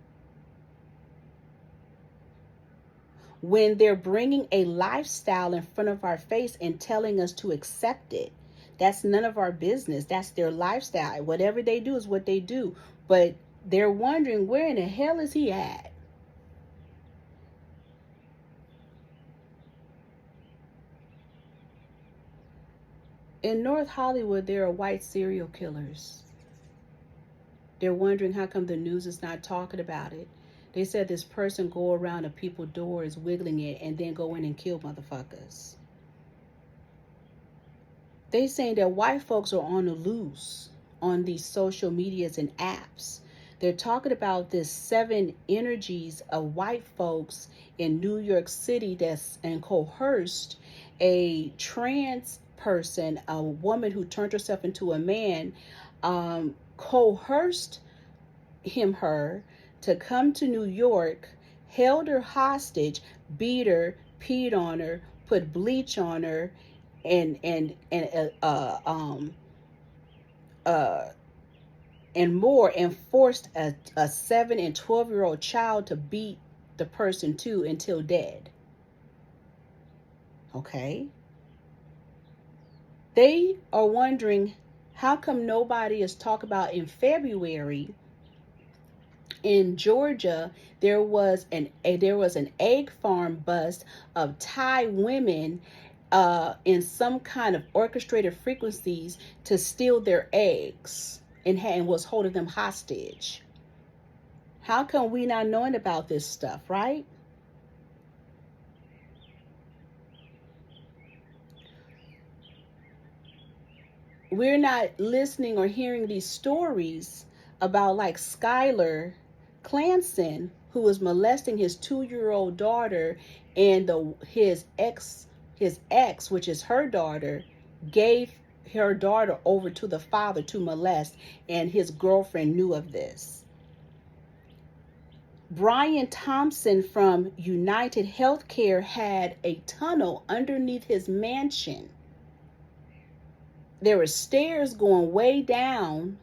when they're bringing a lifestyle in front of our face and telling us to accept it. That's none of our business. That's their lifestyle. Whatever they do is what they do. But they're wondering, where in the hell is he at? In North Hollywood, there are white serial killers. They're wondering how come the news is not talking about it. They said this person go around to people's doors wiggling it and then go in and kill motherfuckers. They saying that white folks are on the loose on these social medias and apps. They're talking about this 7 energies of white folks in New York City that's and coerced a trans person, a woman who turned herself into a man, coerced her to come to New York, held her hostage, beat her, peed on her, put bleach on her, and more, and forced a 7 and 12-year-old child to beat the person too until dead. Okay? They are wondering how come nobody is talking about in February in Georgia there was an egg farm bust of Thai women in some kind of orchestrated frequencies to steal their eggs and was holding them hostage. How come we not knowing about this stuff, right? We're not listening or hearing these stories about like Skylar Clanson, who was molesting his 2-year-old daughter, and his ex, which is her daughter, gave her daughter over to the father to molest, and his girlfriend knew of this. Brian Thompson from United Healthcare had a tunnel underneath his mansion. There were stairs going way down,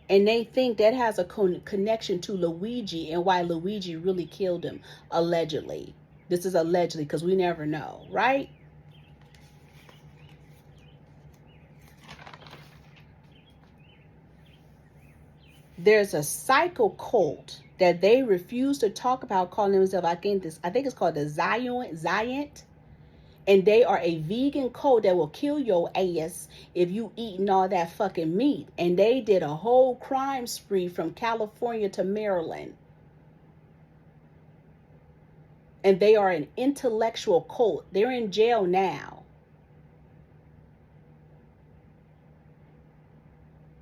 and they think that has a connection to Luigi and why Luigi really killed him, allegedly. This is allegedly because we never know, right? There's a psycho cult that they refuse to talk about, calling themselves, I think it's called the Zion. And they are a vegan cult that will kill your ass if you eating all that fucking meat. And they did a whole crime spree from California to Maryland. And they are an intellectual cult. They're in jail now.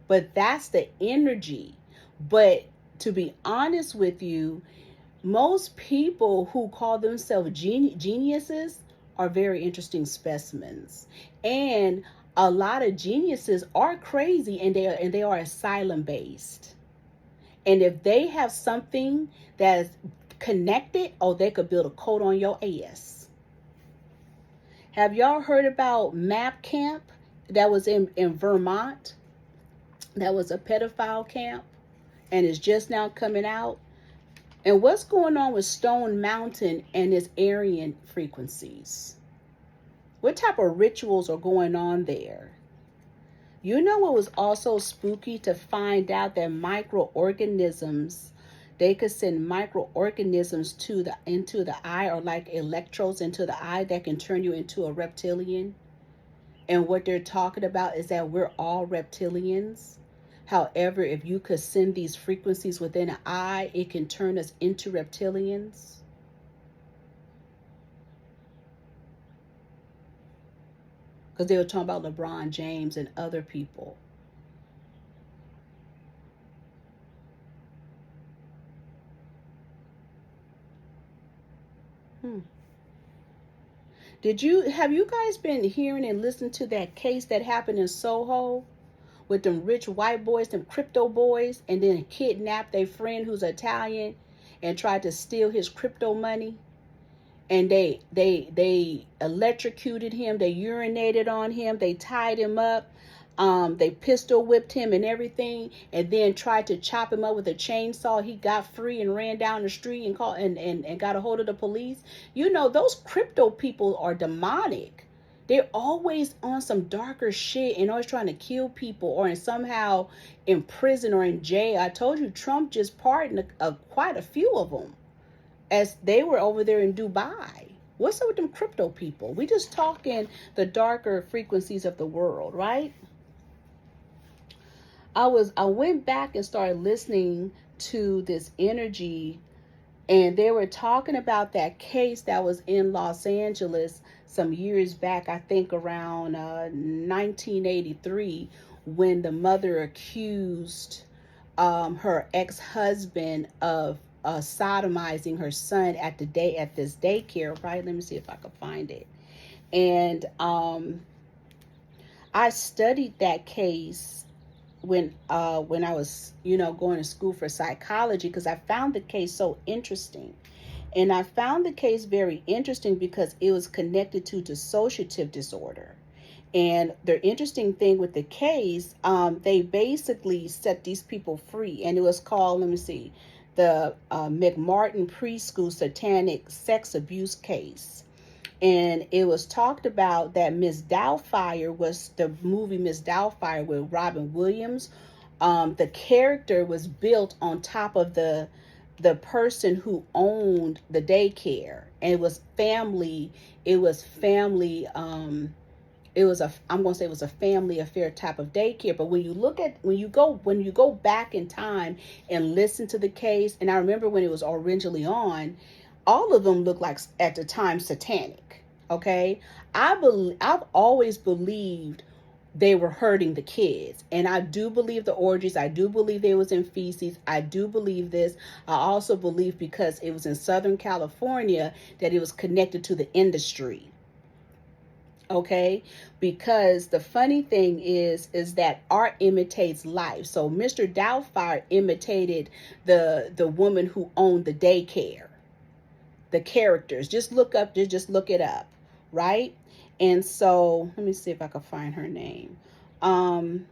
But that's the energy. But to be honest with you, most people who call themselves geniuses are very interesting specimens, and a lot of geniuses are crazy, and they are asylum based. And if they have something that's connected, they could build a cult on your ass. Have y'all heard about Map Camp that was in Vermont? That was a pedophile camp, and it's just now coming out. And what's going on with Stone Mountain and its Aryan frequencies? What type of rituals are going on there? You know what was also spooky? To find out that microorganisms, they could send microorganisms into the eye, or like electrodes into the eye, that can turn you into a reptilian. And what they're talking about is that we're all reptilians. However, if you could send these frequencies within an eye, it can turn us into reptilians. Because they were talking about LeBron James and other people. Have you guys been hearing and listening to that case that happened in Soho with them rich white boys, them crypto boys, and then kidnapped their friend who's Italian and tried to steal his crypto money? And they electrocuted him, they urinated on him, they tied him up, they pistol whipped him and everything, and then tried to chop him up with a chainsaw. He got free and ran down the street and called and got a hold of the police. You know, those crypto people are demonic. They're always on some darker shit and always trying to kill people, or somehow in prison or in jail. I told you Trump just pardoned quite a few of them, as they were over there in Dubai. What's up with them crypto people? We just talking the darker frequencies of the world, right? I went back and started listening to this energy, and they were talking about that case that was in Los Angeles some years back, I think around 1983, when the mother accused her ex-husband of sodomizing her son at this daycare, right? Let me see if I can find it. And I studied that case when I was, going to school for psychology, because I found the case so interesting. And I found the case very interesting because it was connected to dissociative disorder. And the interesting thing with the case, they basically set these people free. And it was called, let me see, the McMartin Preschool Satanic Sex Abuse Case. And it was talked about that Miss Doubtfire, was the movie Miss Doubtfire with Robin Williams. The character was built on top of the person who owned the daycare. And it was family. I'm going to say it was a family affair type of daycare. But when you go back in time and listen to the case, and I remember when it was originally on, all of them looked like at the time satanic. Okay, I've always believed they were hurting the kids, and I do believe the orgies. I do believe they was in feces. I do believe this. I also believe, because it was in Southern California, that it was connected to the industry. Okay, because the funny thing is that art imitates life. So Mr. Doubtfire imitated the woman who owned the daycare. The characters, just look it up, right? And so let me see if I can find her name. Dang,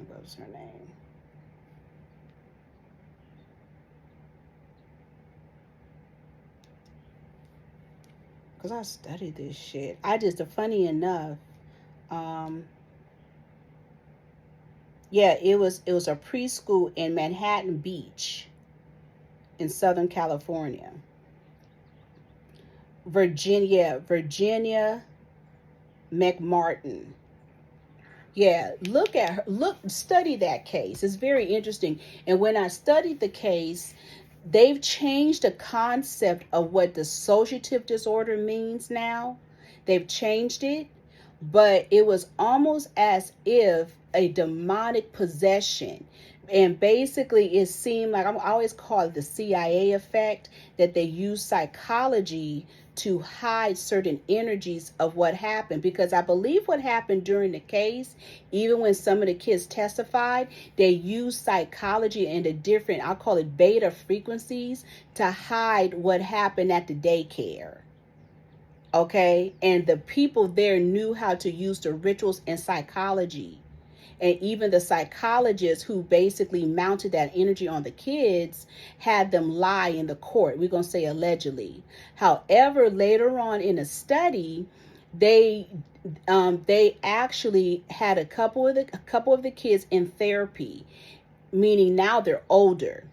what was her name? Because I studied this shit. Funny enough, yeah, it was a preschool in Manhattan Beach in Southern California. Virginia McMartin. Yeah, study that case. It's very interesting. And when I studied the case, they've changed the concept of what dissociative disorder means now. They've changed it, but it was almost as if a demonic possession. And basically it seemed like, I always call it the CIA effect, that they use psychology to hide certain energies of what happened. Because I believe what happened during the case, even when some of the kids testified, they used psychology and the different, I'll call it beta frequencies, to hide what happened at the daycare. Okay, and the people there knew how to use the rituals and psychology. And even the psychologist who basically mounted that energy on the kids had them lie in the court. We're going to say allegedly. However, later on in a study, they actually had a couple of the kids in therapy, meaning now they're older.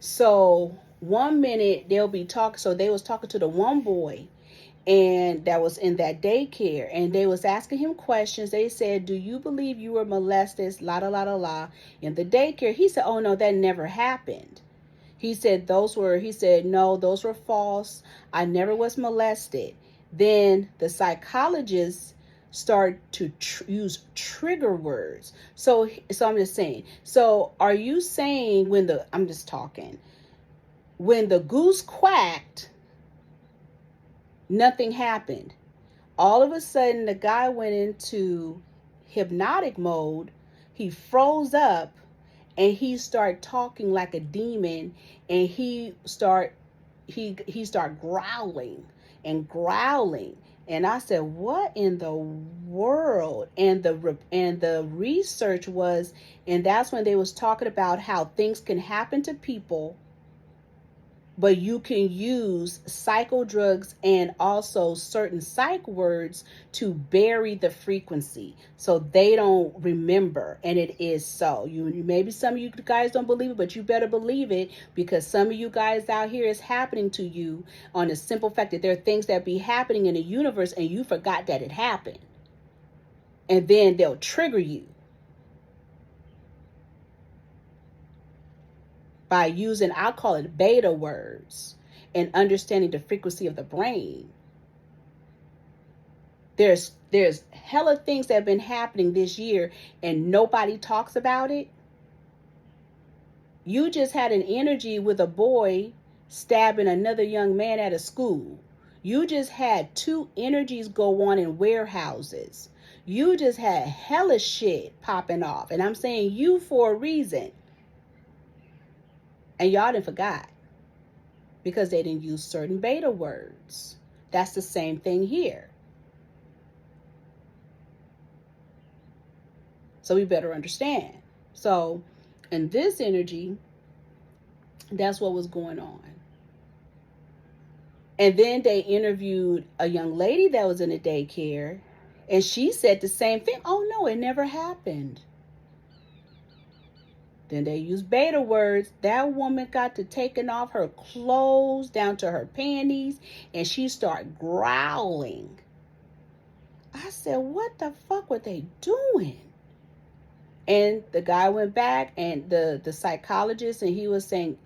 So one minute they'll be talking. So they was talking to the one boy, and that was in that daycare, and they was asking him questions. They said, do you believe you were molested, la la la la la, in the daycare? He said, oh no, that never happened. He said no, those were false. I never was molested. Then the psychologists start to use trigger words. So I'm just saying, so are you saying when the goose quacked, nothing happened? All of a sudden, the guy went into hypnotic mode. He froze up, and he started talking like a demon, and he start growling and growling. And I said, what in the world? And the research was, and that's when they was talking about how things can happen to people, but you can use psycho drugs and also certain psych words to bury the frequency so they don't remember. And it is so. Maybe some of you guys don't believe it, but you better believe it, because some of you guys out here is happening to you on the simple fact that there are things that be happening in the universe and you forgot that it happened. And then they'll trigger you by using, I'll call it beta words, and understanding the frequency of the brain. There's hella things that have been happening this year and nobody talks about it. You just had an energy with a boy stabbing another young man at a school. You just had 2 energies go on in warehouses. You just had hella shit popping off. And I'm saying you for a reason. And y'all didn't forgot, because they didn't use certain beta words. That's the same thing here. So we better understand. So in this energy, that's what was going on. And then they interviewed a young lady that was in a daycare, and she said the same thing. Oh no, it never happened. Then they used beta words. That woman got to taking off her clothes down to her panties, and she started growling. I said, what the fuck were they doing? And the guy went back, and the psychologist, and he was saying,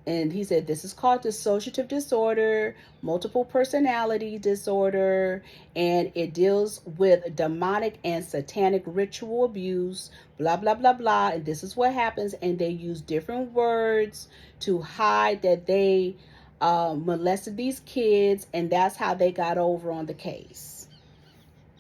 and he said, this is called dissociative disorder, multiple personality disorder, and it deals with demonic and satanic ritual abuse, blah, blah, blah, blah. And this is what happens. And they use different words to hide that they molested these kids. And that's how they got over on the case.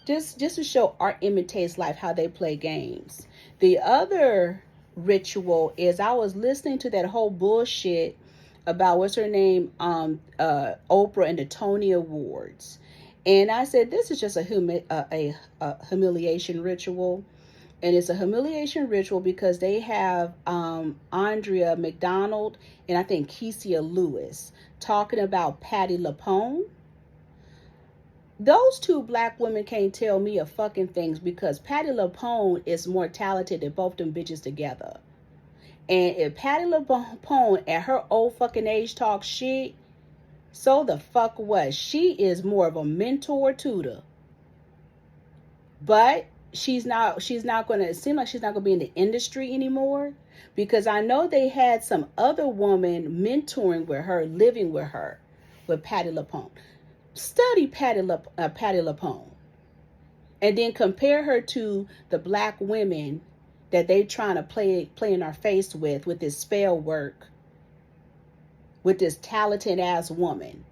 Just to show art imitates life, how they play games. The other ritual is, I was listening to that whole bullshit about what's her name, Oprah and the Tony Awards, and I said, this is just a humiliation ritual. And it's a humiliation ritual because they have Andrea McDonald and I think Kecia Lewis talking about Patti LuPone. Those 2 black women can't tell me a fucking things, because Patti LuPone is more talented than both them bitches together. And if Patti LuPone at her old fucking age talks shit, so the fuck what? She is more of a mentor tutor. But she's not going to, it seems like she's not going to be in the industry anymore, because I know they had some other woman mentoring with her, living with her, with Patti LuPone. Study Patti LuPone, and then compare her to the black women that they trying to play in our face with this spell work, with this talented ass woman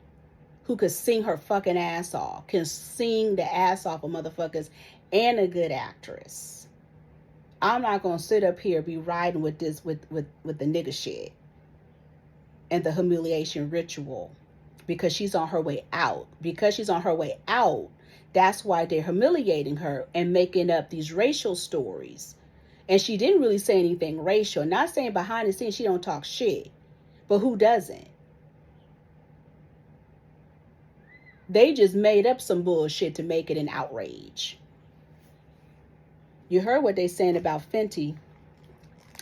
who could sing her fucking ass off, can sing the ass off of motherfuckers, and a good actress. I'm not gonna sit up here be riding with this with the nigga shit and the humiliation ritual. Because she's on her way out. That's why they're humiliating her and making up these racial stories. And she didn't really say anything racial. Not saying behind the scenes she don't talk shit. But who doesn't? They just made up some bullshit to make it an outrage. You heard what they saying about Fenty.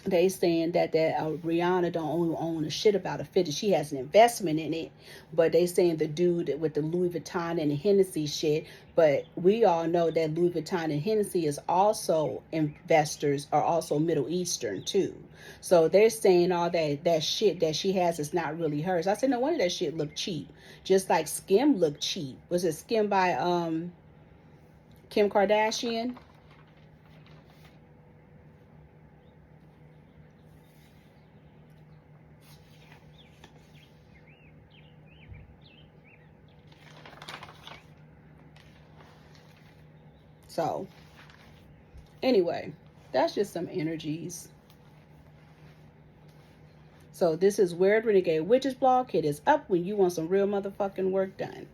They saying that Rihanna don't own a shit about a Fenty. She has an investment in it. But they saying the dude with the Louis Vuitton and the Hennessy shit. But we all know that Louis Vuitton and Hennessy is also investors, are also Middle Eastern too. So they're saying all that shit that she has is not really hers. I said, no wonder that shit looked cheap. Just like Skim looked cheap. Was it Skim by Kim Kardashian? So, anyway, that's just some energies. So this is Weird Renegade Witches blog. It is up when you want some real motherfucking work done.